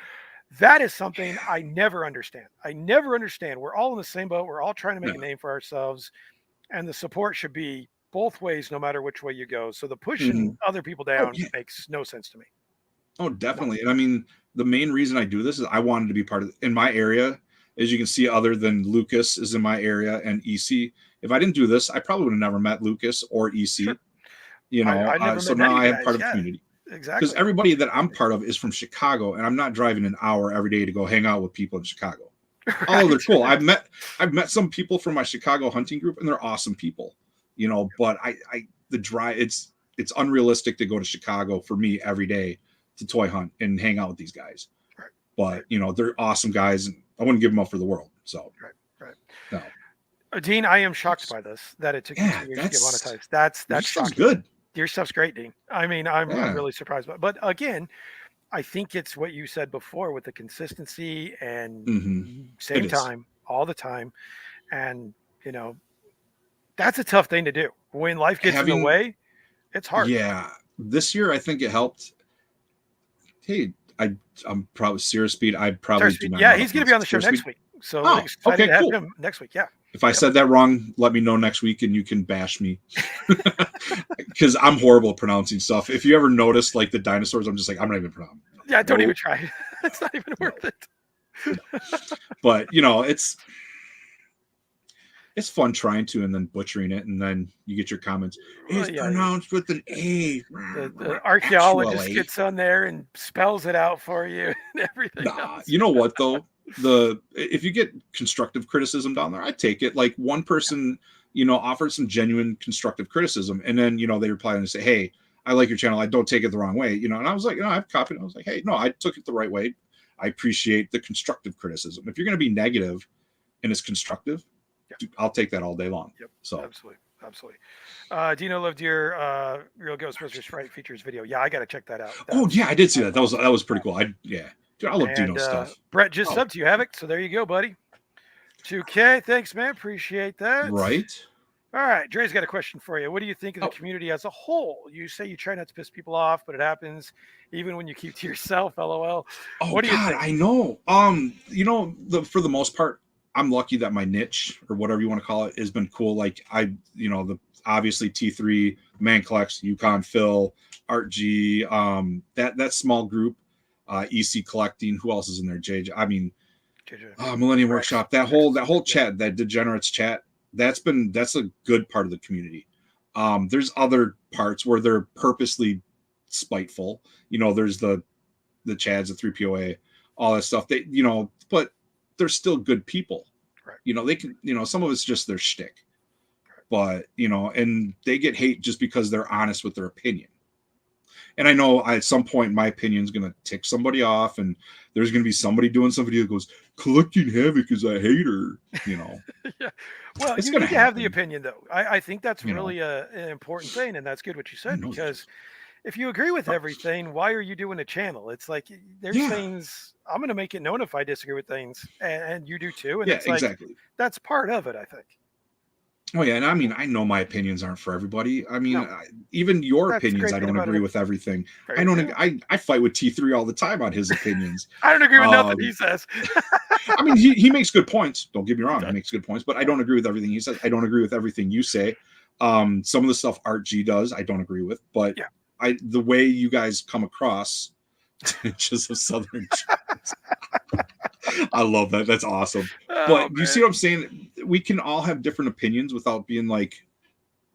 S1: That is something I never understand. I never understand. We're all in the same boat. We're all trying to make a
S2: Yeah.
S1: name for ourselves, and the support should be both ways, no matter which way you go. So the
S2: Hmm.
S1: pushing other people
S2: Oh
S1: down
S2: yeah.
S1: makes no sense to me.
S2: Oh,
S1: No.
S2: definitely. And I mean, the main reason I do this is I wanted to be part of in my area. As you can see, other than Lucas is in my area and EC. If I didn't do this, I probably would have never met Lucas or
S1: Sure.
S2: EC.
S1: I never
S2: So
S1: met none
S2: now
S1: of you
S2: I am
S1: guys.
S2: part of a
S1: Yeah,
S2: community because
S1: exactly.
S2: everybody that I'm part of is from Chicago, and I'm not driving an hour every day to go hang out with people in Chicago. Although they're
S1: Right.
S2: cool. I've met some people from my Chicago hunting group, and they're awesome people. But the drive it's unrealistic to go to Chicago for me every day to toy hunt and hang out with these guys.
S1: Right.
S2: But
S1: Right.
S2: they're awesome guys, and I wouldn't give them up for the world. So
S1: Right. Right.
S2: no,
S1: Dean, I am shocked by this that it took you
S2: yeah,
S1: 2 years to get
S2: that's
S1: monetized.
S2: your
S1: That's
S2: stuff's
S1: shocking.
S2: good.
S1: Your stuff's great, Dean. I mean, I'm
S2: Yeah,
S1: really surprised but again, I think it's what you said before with the consistency and
S2: it
S1: same
S2: is.
S1: time all the time, and you know that's a tough thing to do when life gets in the
S2: Having
S1: way. It's hard.
S2: Yeah, this year I think it helped. Hey, I'm probably Serious Speed. I
S1: Sorry,
S2: probably do
S1: Speed.
S2: not know
S1: Yeah,
S2: how to
S1: he's going to
S2: pronounce
S1: be on
S2: it.
S1: the show
S2: Serious Speed.
S1: next week. So
S2: Oh,
S1: excited
S2: okay,
S1: to have
S2: cool.
S1: him next week. Yeah.
S2: If I
S1: Yep.
S2: said that wrong, let me know next week and you can bash me. Because I'm horrible at pronouncing stuff. If you ever notice like the dinosaurs, I'm just like, I'm not even pronouncing.
S1: Yeah. Don't even
S2: No,
S1: try. It's not even
S2: no,
S1: worth it.
S2: no. But it's fun trying to and then butchering it, and then you get your comments.
S1: Well,
S2: It's
S1: yeah.
S2: pronounced with an A.
S1: The archaeologist
S2: Actually,
S1: gets on there and spells it out for you and everything
S2: nah.
S1: else.
S2: You know what though? If you get constructive criticism down there, I take it. Like one person, offered some genuine constructive criticism, and then they reply and say, "Hey, I like your channel. I don't take it the wrong way." And I was like, I've copied it. I was like, "Hey, no, I took it the right way. I appreciate the constructive criticism. If you're going to be negative and it's constructive,
S1: Yeah.
S2: dude, I'll take that all day long."
S1: Yep.
S2: So,
S1: Absolutely. Absolutely. Dino loved your Real Ghostbusters Fright Features video. Yeah, I got to check that out.
S2: oh
S1: That's
S2: yeah, I did see that.
S1: awesome.
S2: That was pretty cool. Dude, I love
S1: And
S2: Dino stuff.
S1: Brett just
S2: Oh,
S1: subbed to you, Havoc. So there you go, buddy. 2K. Thanks, man. Appreciate that.
S2: right.
S1: All right. Dre's got a question for you. What do you think of the
S2: Oh,
S1: community as a whole? You say you try not to piss people off, but it happens even when you keep to yourself. LOL.
S2: oh
S1: What do you
S2: God,
S1: think?
S2: I know. For the most part, I'm lucky that my niche or whatever you want to call it has been cool. Like the obviously T3, Man Collects, Yukon Phil, Art G, that small group, EC Collecting. Who else is in there? JJ. I mean,
S1: JJ,
S2: Millennium
S1: Rex.
S2: Workshop. That
S1: Rex
S2: whole
S1: is
S2: that
S1: good.
S2: whole
S1: Yeah.
S2: chat, that Degenerates chat. That's a good part of the community. There's other parts where they're purposely spiteful. There's the Chads, the 3POA, all that stuff. But they're still good people.
S1: Right.
S2: They can, some of it's just their shtick.
S1: Right.
S2: But, and they get hate just because they're honest with their opinion. And I know at some point my opinion is going to tick somebody off, and there's going to be somebody doing some video that goes, "Collecting Havoc is a hater."
S1: Yeah. Well,
S2: It's
S1: you
S2: going to
S1: need to have the
S2: happen.
S1: opinion, though. I think that's
S2: You know,
S1: really an important thing, and that's good what you
S2: I
S1: said
S2: know that
S1: because
S2: is.
S1: if you agree with everything, why are you doing a channel? It's like there's
S2: Yeah,
S1: things I'm going to make it known if I disagree with things, and you do too. And
S2: yeah,
S1: it's like
S2: exactly.
S1: that's part of it, I think.
S2: Oh yeah, and I mean, I know my opinions aren't for everybody. I mean,
S1: No,
S2: even your
S1: that's the
S2: opinions,
S1: great
S2: I
S1: thing
S2: don't
S1: about
S2: agree
S1: it.
S2: with everything. I
S1: Very
S2: don't.
S1: true.
S2: I fight with T3 all the time on his opinions.
S1: I don't agree with nothing he
S2: Um,
S1: says.
S2: I mean, he makes good points. Don't get me
S1: He
S2: wrong, he
S1: does.
S2: makes good points, but I don't agree with everything he says. I don't agree with everything you say. Some of the stuff Art G does, I don't agree with, but
S1: Yeah.
S2: the way you guys come across, just of Southern Giants. I love that. That's awesome.
S1: Oh
S2: But do you see
S1: man.
S2: what I'm saying? We can all have different opinions without being like,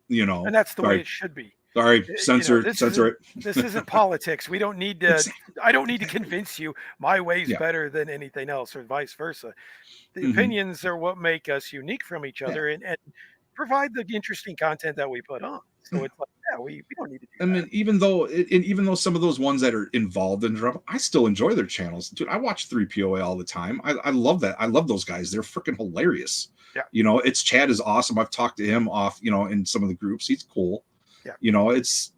S1: And that's the way
S2: sorry,
S1: it should be.
S2: sorry,
S1: This
S2: censor
S1: isn't
S2: it.
S1: this isn't politics. We don't need to.
S2: Exactly.
S1: I don't need to convince you my way's
S2: Yeah.
S1: better than anything else, or vice versa. The
S2: Hmm.
S1: opinions are what make us unique from each
S2: Yeah.
S1: other, and provide the interesting content that we put on. So it's like, yeah, we don't need to do
S2: I mean, even though some of those ones that are involved in drama, I still enjoy their channels, dude. I watch 3POA all the time. I love that. I love those guys. They're freaking hilarious.
S1: Yeah.
S2: You know, it's Chad is awesome. I've talked to him off, you know, in some of the groups. He's cool.
S1: Yeah.
S2: You know, it's.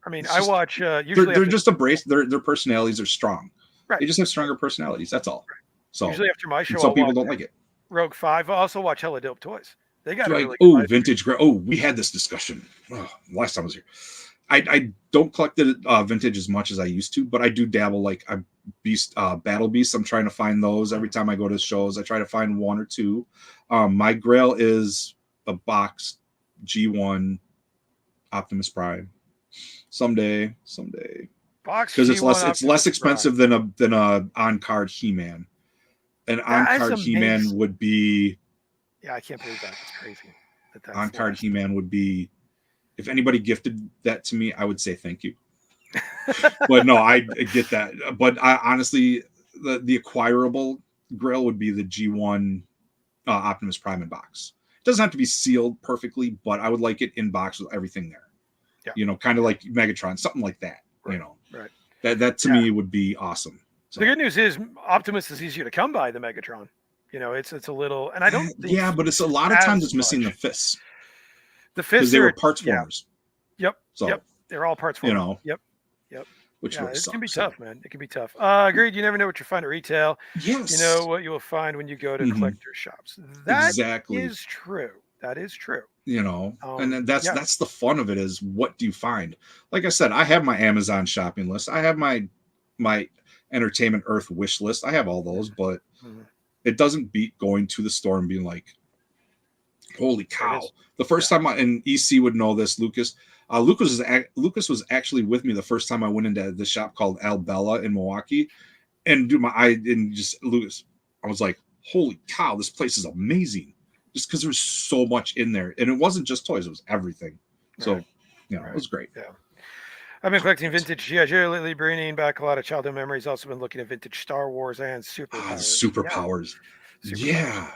S1: I mean,
S2: it's
S1: I
S2: just,
S1: watch usually
S2: they're just embraced. Their personalities are strong.
S1: Right.
S2: They just have stronger personalities. That's all.
S1: Right.
S2: So
S1: usually after my show,
S2: some
S1: I'll
S2: people
S1: watch
S2: don't like it.
S1: Rogue 5. I also watch Hella Dope Toys. They got
S2: Like,
S1: really
S2: oh, vintage. Oh, we had this discussion last time I was here. I don't collect the vintage as much as I used to, but I do dabble. Like Battle Beasts. I'm trying to find those every time I go to shows. I try to find one or two. My grail is a box G1 Optimus Prime. Someday, because it's less expensive than a on card He-Man. An on card He-Man would be.
S1: Yeah, I can't believe that. It's crazy.
S2: On card He-Man would be. If anybody gifted that to me, I would say thank you. But no, I get that. But honestly, the acquirable grail would be the G1 Optimus Prime in box. It doesn't have to be sealed perfectly, but I would like it in box with everything there.
S1: Yeah.
S2: You know, kind of like Megatron, something like that.
S1: Right.
S2: You know,
S1: right.
S2: That to me would be awesome.
S1: So. The good news is Optimus is easier to come by than Megatron. You know, it's a little, and I don't think.
S2: Yeah, but it's a lot of times it's missing the fists.
S1: The fists because
S2: they were parts formers.
S1: Yep.
S2: So,
S1: yep. They're all parts formers.
S2: You know.
S1: Yep.
S2: Which really
S1: it
S2: sucks,
S1: can be tough, man. It can be tough. Agreed. You never know what you find at retail.
S2: Yes.
S1: You know what you will find when you go to collector shops. That is true. That is true.
S2: You know, and that's the fun of it is what do you find? Like I said, I have my Amazon shopping list. I have my Entertainment Earth wish list. I have all those, but it doesn't beat going to the store and being like, holy cow. The first time and EC would know this, Lucas was actually with me the first time I went into the shop called Albella in Milwaukee, and Lucas, I was like, holy cow, this place is amazing. Just because there's so much in there, and it wasn't just toys; it was everything. So, it was great.
S1: Yeah, I've been collecting vintage G.I. Joe lately, bringing back a lot of childhood memories. Also been looking at vintage Star Wars and
S2: Superpowers. Yeah.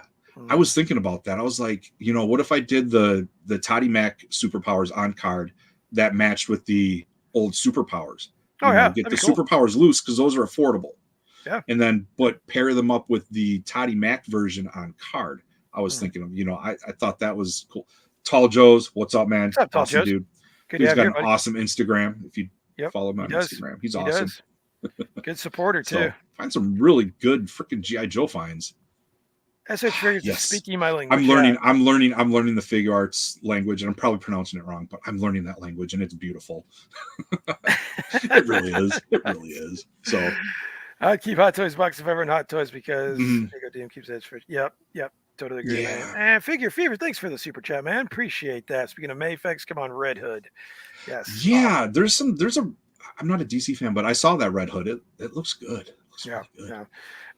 S2: I was thinking about that. I was like, you know, what if I did the Toddy Mac Superpowers on card that matched with the old Superpowers? Get the Superpowers loose because those are affordable.
S1: Yeah.
S2: And then, but pair them up with the Toddy Mac version on card. I was thinking of, I thought that was cool. Tall Joe's, what's up, man?
S1: What's up, Tall Joe's?
S2: Dude.
S1: Good
S2: He's got an awesome Instagram. If you follow him on Instagram, he's awesome.
S1: Good supporter too.
S2: So, find some really good freaking G.I. Joe finds.
S1: Speaking my language.
S2: I'm learning the figure arts language, and I'm probably pronouncing it wrong, but I'm learning that language, and it's beautiful. It really is. So
S1: I'd keep Hot Toys box if ever in Hot Toys because DM keeps edge for. Yep. Totally agree, man. And Figure Fever, thanks for the super chat, man. Appreciate that. Speaking of Mayfex, come on, Red Hood. Yes.
S2: Yeah, there's I'm not a DC fan, but I saw that Red Hood. It looks good. Really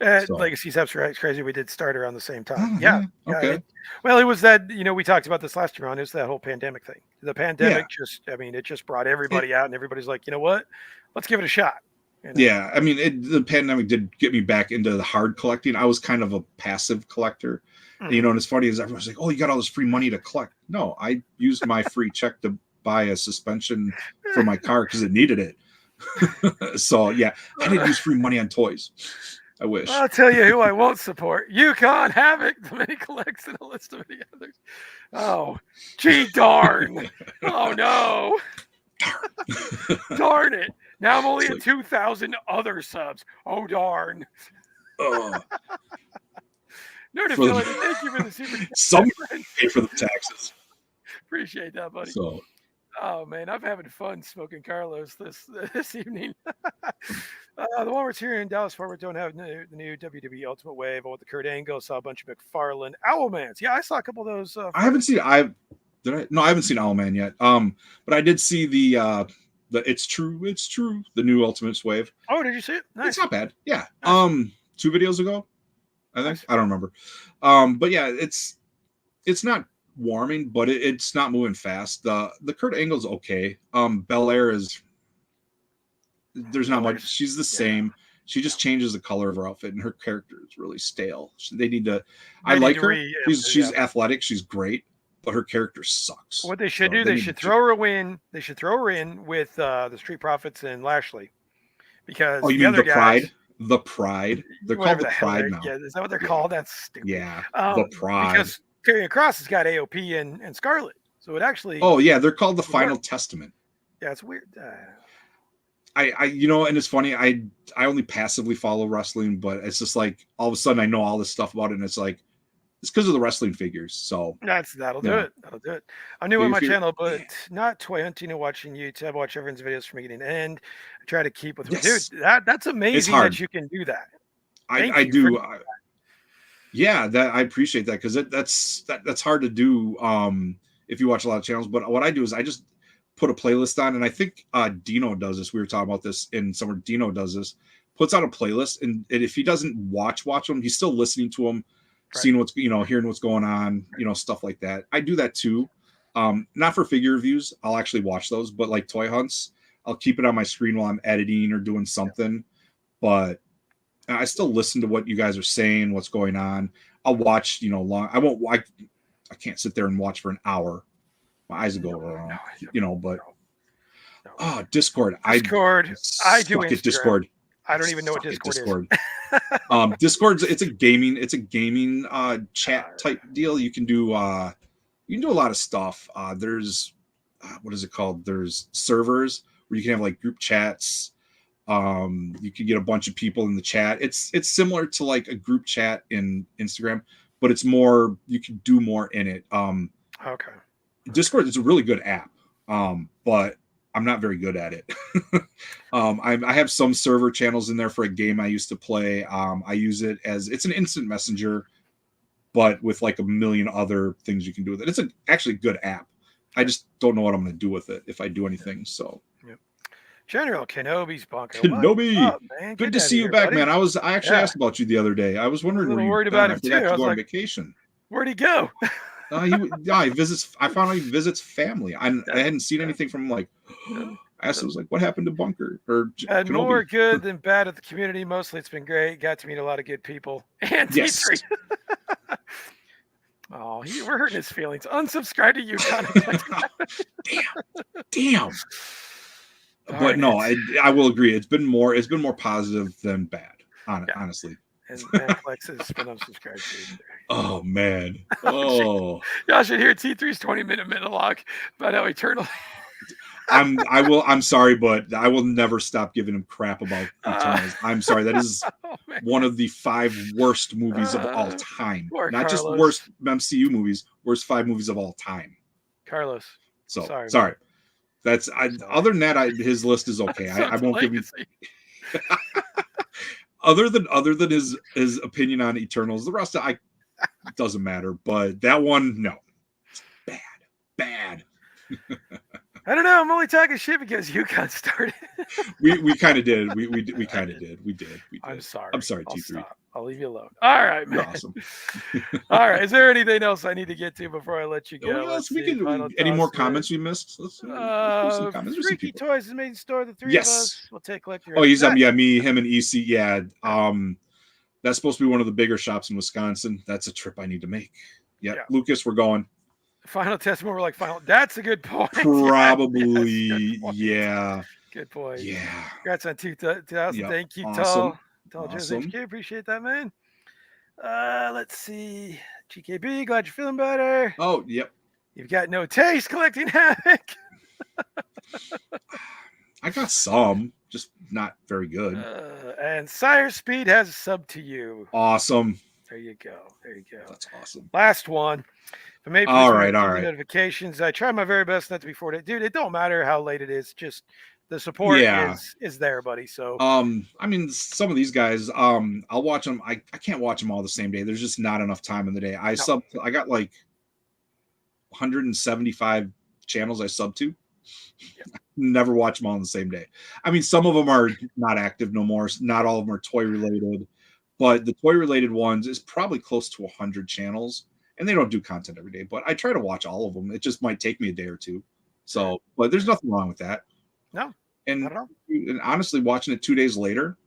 S2: good.
S1: Legacy Steps are crazy. We did start around the same time.
S2: Okay.
S1: It was that, we talked about this last round. It was that whole pandemic thing. The pandemic it just brought everybody out, and everybody's like, you know what? Let's give it a shot.
S2: Yeah, I mean, the pandemic did get me back into the hard collecting. I was kind of a passive collector. And it's funny is everyone's like, oh, you got all this free money to collect. No, I used my free check to buy a suspension for my car because it needed it. So, I didn't use free money on toys. I wish.
S1: I'll tell you who I won't support. YUKON Havoc, the many collects and a list of many others. Oh, gee darn. Oh, no. Darn it. Now I'm only at 2,000 other subs. Oh, darn. No definition. Thank you for the super chat.
S2: Some pay for the taxes.
S1: Appreciate that, buddy.
S2: So,
S1: oh man, I'm having fun smoking Carlos this evening. The Walmarts here in Dallas Fort Worth don't have the new WWE Ultimate Wave. I want the Kurt Angle. Saw a bunch of McFarlane Owlmans. Yeah, I saw a couple of those.
S2: I haven't seen. I haven't seen Owlman yet. But I did see the It's True, the new Ultimate Wave.
S1: Oh, did you see it? Nice.
S2: It's not bad. Yeah.
S1: Nice.
S2: 2 videos ago, I think.
S1: Nice.
S2: I don't remember. But yeah, it's not warming, but it's not moving fast. The Kurt Angle's okay. Belair is. There's not much. She's the same. She just changes the color of her outfit, and her character is really stale. They need to. I like her. She's athletic. She's great. but her character sucks.
S1: What they should
S2: So
S1: do, they should throw her in. They should throw her in with the Street Profits and Lashley, because
S2: Oh, you
S1: the
S2: mean
S1: other
S2: the
S1: guys,
S2: Pride? The Pride. They're called
S1: whatever
S2: the
S1: the hell
S2: Pride
S1: they're,
S2: now.
S1: yeah, is that what they're
S2: Yeah.
S1: called? That's stupid.
S2: Yeah, the Pride.
S1: Because Karrion Kross has got AOP and Scarlet, so it actually.
S2: Oh yeah, they're called the Final Testament.
S1: Yeah, it's weird.
S2: You know, and it's funny. I only passively follow wrestling, but it's just like all of a sudden I know all this stuff about it, and it's like it's because of the wrestling figures. So
S1: that'll do it. That'll do it. I'm new on my channel, but not toy hunting and watching YouTube. I watch everyone's videos from beginning to end. I try to keep with dude. That's amazing that you can do that.
S2: I do. Yeah, that I appreciate that, because that's hard to do if you watch a lot of channels. But what I do is I just put a playlist on, and I think Dino does this. We were talking about this in summer. Dino does this, puts out a playlist, and if he doesn't watch them, he's still listening to them, seeing what's, hearing what's going on, stuff like that. I do that too. Not for figure reviews. I'll actually watch those, but like toy hunts, I'll keep it on my screen while I'm editing or doing something. But I still listen to what you guys are saying, what's going on. I'll watch, long. I can't sit there and watch for an hour. My eyes will go wrong, but Discord. I do suck at Discord.
S1: I don't even know what Discord is.
S2: Discord's it's a gaming chat type deal. You can do a lot of stuff. There's what is it called? There's servers where you can have like group chats. You can get a bunch of people in the chat. It's similar to like a group chat in Instagram, but it's more, you can do more in it.
S1: Okay.
S2: Discord is a really good app, but I'm not very good at it. I have some server channels in there for a game I used to play. I use it as, it's an instant messenger, but with like a million other things you can do with it. It's actually a good app. I just don't know what I'm going to do with it if I do anything. So,
S1: General Kenobi's bunker.
S2: Kenobi,
S1: up, man?
S2: good to see you back, man. I actually asked about you the other day. I was wondering,
S1: were you worried about him too?
S2: I forgot to go on vacation.
S1: Where'd he go?
S2: He visits. I found out he visits family. I hadn't seen anything from him. Like, I asked him, like, what happened to Bunker or
S1: and
S2: Kenobi?
S1: More good than bad at the community. Mostly, it's been great. Got to meet a lot of good people. And T3. Oh, we're hurting his feelings. Unsubscribe to Yukon.
S2: Damn. But no, I will agree. It's been more positive than bad. Honestly.
S1: And Netflix has been unsubscribed.
S2: Oh man. Oh.
S1: Y'all should hear T3's 20-minute monologue about how Eternal.
S2: I'm sorry, but I will never stop giving him crap about Eternals. I'm sorry. That is one of the 5 worst movies of all time. Not just worst MCU movies, worst 5 movies of all time.
S1: Carlos.
S2: So sorry. That's other than that, his list is okay. I won't give him. Other than his opinion on Eternals, the rest of doesn't matter. But that one, no, it's bad.
S1: I don't know. I'm only talking shit because Yukon started.
S2: we kind of did. We kind of did. We did.
S1: I'm sorry.
S2: T3.
S1: I'll leave you alone. All right, man.
S2: You're awesome.
S1: All right. Is there anything else I need to get to before I let you go?
S2: Any more comments we missed?
S1: Freaky Toys Amazing Store. The 3 of us. We'll take collector.
S2: Oh, he's me, him, and EC. Yeah. That's supposed to be one of the bigger shops in Wisconsin. That's a trip I need to make. Yeah. Lucas, we're going.
S1: Final Testament. We're like final. That's a good point.
S2: Probably. Yeah.
S1: Good point.
S2: Yeah.
S1: Congrats on 2000.
S2: Yep.
S1: Thank you,
S2: Awesome.
S1: Awesome. Appreciate that, man. Let's see. GKB, glad you're feeling better.
S2: Oh, yep.
S1: You've got no taste collecting Havoc.
S2: I got some, just not very good.
S1: And Sire Speed has a sub to you.
S2: Awesome.
S1: There you go.
S2: That's awesome.
S1: Last one.
S2: All right.
S1: Notifications. I try my very best not to be 4 days. Dude, it don't matter how late it is. Just the support is there, buddy. So
S2: I mean, some of these guys, I'll watch them. I can't watch them all the same day. There's just not enough time in the day. I got like 175 channels I sub to. Never watch them all on the same day. I mean, some of them are not active no more. Not all of them are toy related, but the toy related ones is probably close to 100 channels, and they don't do content every day, but I try to watch all of them. It just might take me a day or two. So, but there's nothing wrong with that.
S1: No.
S2: And honestly, watching it 2 days later,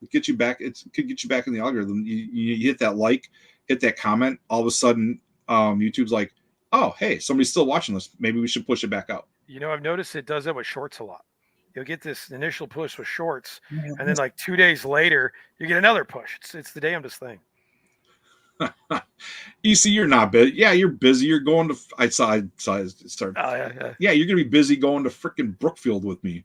S2: it gets you back. It could get you back in the algorithm. You hit that like, hit that comment. All of a sudden, YouTube's like, oh, hey, somebody's still watching this. Maybe we should push it back out.
S1: You know, I've noticed it does that with shorts a lot. You'll get this initial push with shorts, and then like 2 days later, you get another push. It's the damnedest thing.
S2: You see, you're not busy. Yeah, you're busy. You're going to. I saw it start.
S1: Oh yeah.
S2: Yeah, you're gonna be busy going to freaking Brookfield with me.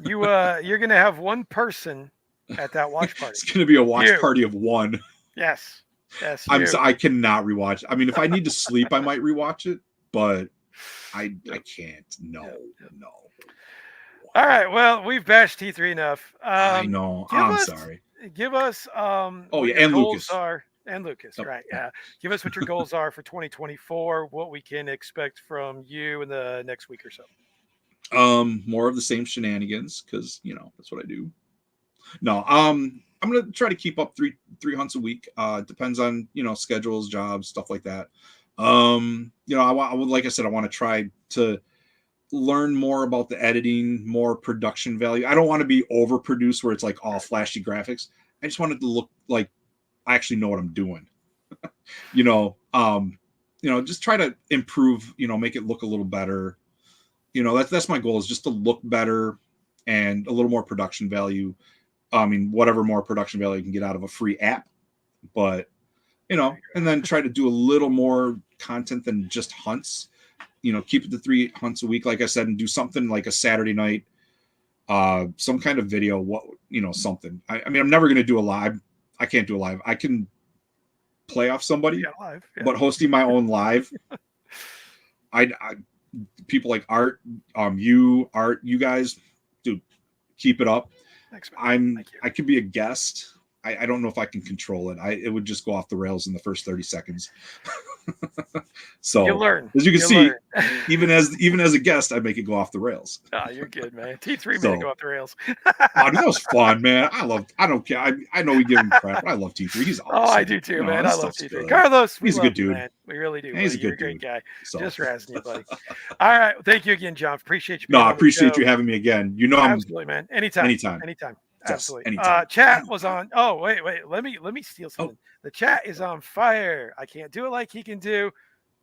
S1: You're gonna have one person at that watch party.
S2: It's gonna be a watch party of one.
S1: Yes.
S2: I cannot rewatch. I mean, if I need to sleep, I might rewatch it, but I can't. No.
S1: All right. Well, we've bashed T3 enough.
S2: I know. I'm sorry.
S1: Give us
S2: oh yeah, and Lucas
S1: and Lucas, right? Yeah. Give us what your goals are for 2024. What we can expect from you in the next week or so.
S2: More of the same shenanigans, because that's what I do. No, I'm gonna try to keep up three hunts a week. Depends on schedules, jobs, stuff like that. I would, like I said, I want to try to learn more about the editing, more production value. I don't want to be overproduced where it's like all flashy graphics. I just want it to look like I actually know what I'm doing. Just try to improve, make it look a little better. That's my goal, is just to look better and a little more production value. I mean, whatever more production value you can get out of a free app, but and then try to do a little more content than just hunts. Keep it to 3 hunts a week, like I said, and do something like a Saturday night, some kind of video. Something. I mean, I'm never going to do a live. I can't do a live. I can play off somebody, but hosting my own live, I people like Art, you guys, dude, keep it up.
S1: Thanks, man.
S2: I could be a guest. I don't know if I can control it. It would just go off the rails in the first 30 seconds. So
S1: you'll learn.
S2: As you can see, even as a guest, I make it go off the rails.
S1: Oh, you're good, man. T3 made it go off the rails.
S2: That was fun, man. I don't care. I know we give him crap, but I love T3. He's awesome.
S1: Oh, I do too, man. I love T3. Good. Carlos,
S2: he's a good dude.
S1: Man. We really do.
S2: He's a
S1: You're
S2: good
S1: a great guy.
S2: So.
S1: Just razzing you, buddy. All right. Thank you again, John. Appreciate you.
S2: No, I appreciate you having me again.
S1: Absolutely, man. Anytime. Absolutely. Chat was on. Oh, wait. Let me steal something. The chat is on fire. I can't do it like he can do,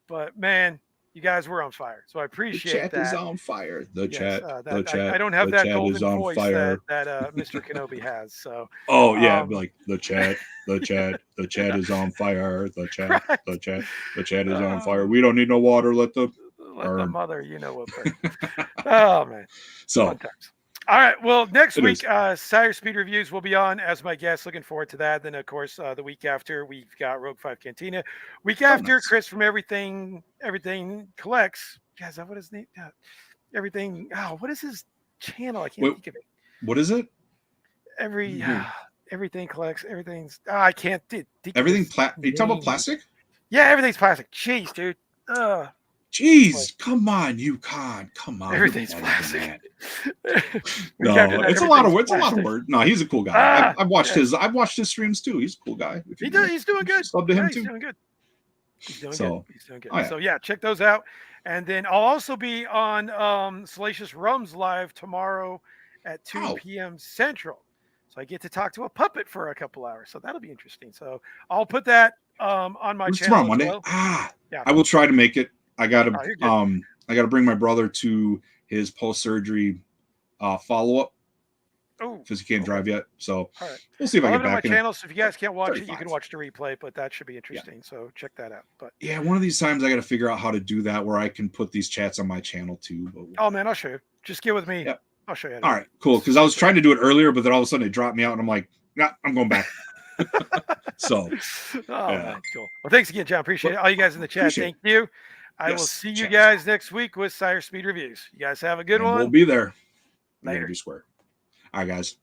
S1: but man, you guys were on fire. So I appreciate that.
S2: The chat is on fire. The chat.
S1: I don't have that golden voice that Mr. Kenobi has. So.
S2: Oh yeah, like the chat is on fire. The chat is on fire. We don't need no water. Let the
S1: mother, what. Oh man.
S2: So.
S1: Fun times. All right. Well, next week, Sire Speed Reviews will be on as my guest. Looking forward to that. Then, of course, the week after, we've got Rogue 5 Cantina. Week after, nice. Chris from Everything Collects. Yeah, is that what his name? Everything. Oh, what is his channel? I can't think of it.
S2: What is it?
S1: Everything Collects. Everything's. I can't.
S2: Everything. Are you talking about plastic?
S1: Yeah, everything's plastic. Jeez, dude.
S2: Jeez, come on, Yukon. Come on.
S1: Everything's plastic.
S2: No, it's a lot of work. It's a lot of work. No, he's a cool guy. I've watched his streams too. He's a cool guy.
S1: He's doing good.
S2: Sub to him too.
S1: He's doing good. He's doing good. So yeah, check those out. And then I'll also be on Salacious Rums live tomorrow at 2 p.m. Central. So I get to talk to a puppet for a couple hours. So that'll be interesting. So I'll put that on my channel.
S2: Tomorrow, Monday. Yeah. I will try to make it. I gotta bring my brother to his post-surgery follow-up because he can't drive yet. So we'll see if I get back
S1: on my channel. So if you guys can't watch it, you can watch the replay, but that should be interesting. So check that out. But
S2: yeah, one of these times I got to figure out how to do that where I can put these chats on my channel too. But
S1: oh man, I'll show you. Just get with me.
S2: Yep.
S1: I'll show you.
S2: All right, cool. Because I was trying to do it earlier, but then all of a sudden it dropped me out, and I'm like, nah, I'm going back. So
S1: man, cool. Well, thanks again, John. Appreciate it. All you guys in the chat, thank you. I will see you guys next week with Sire Speed Reviews. You guys have a good one.
S2: We'll be there.
S1: Later.
S2: Square. All right, guys.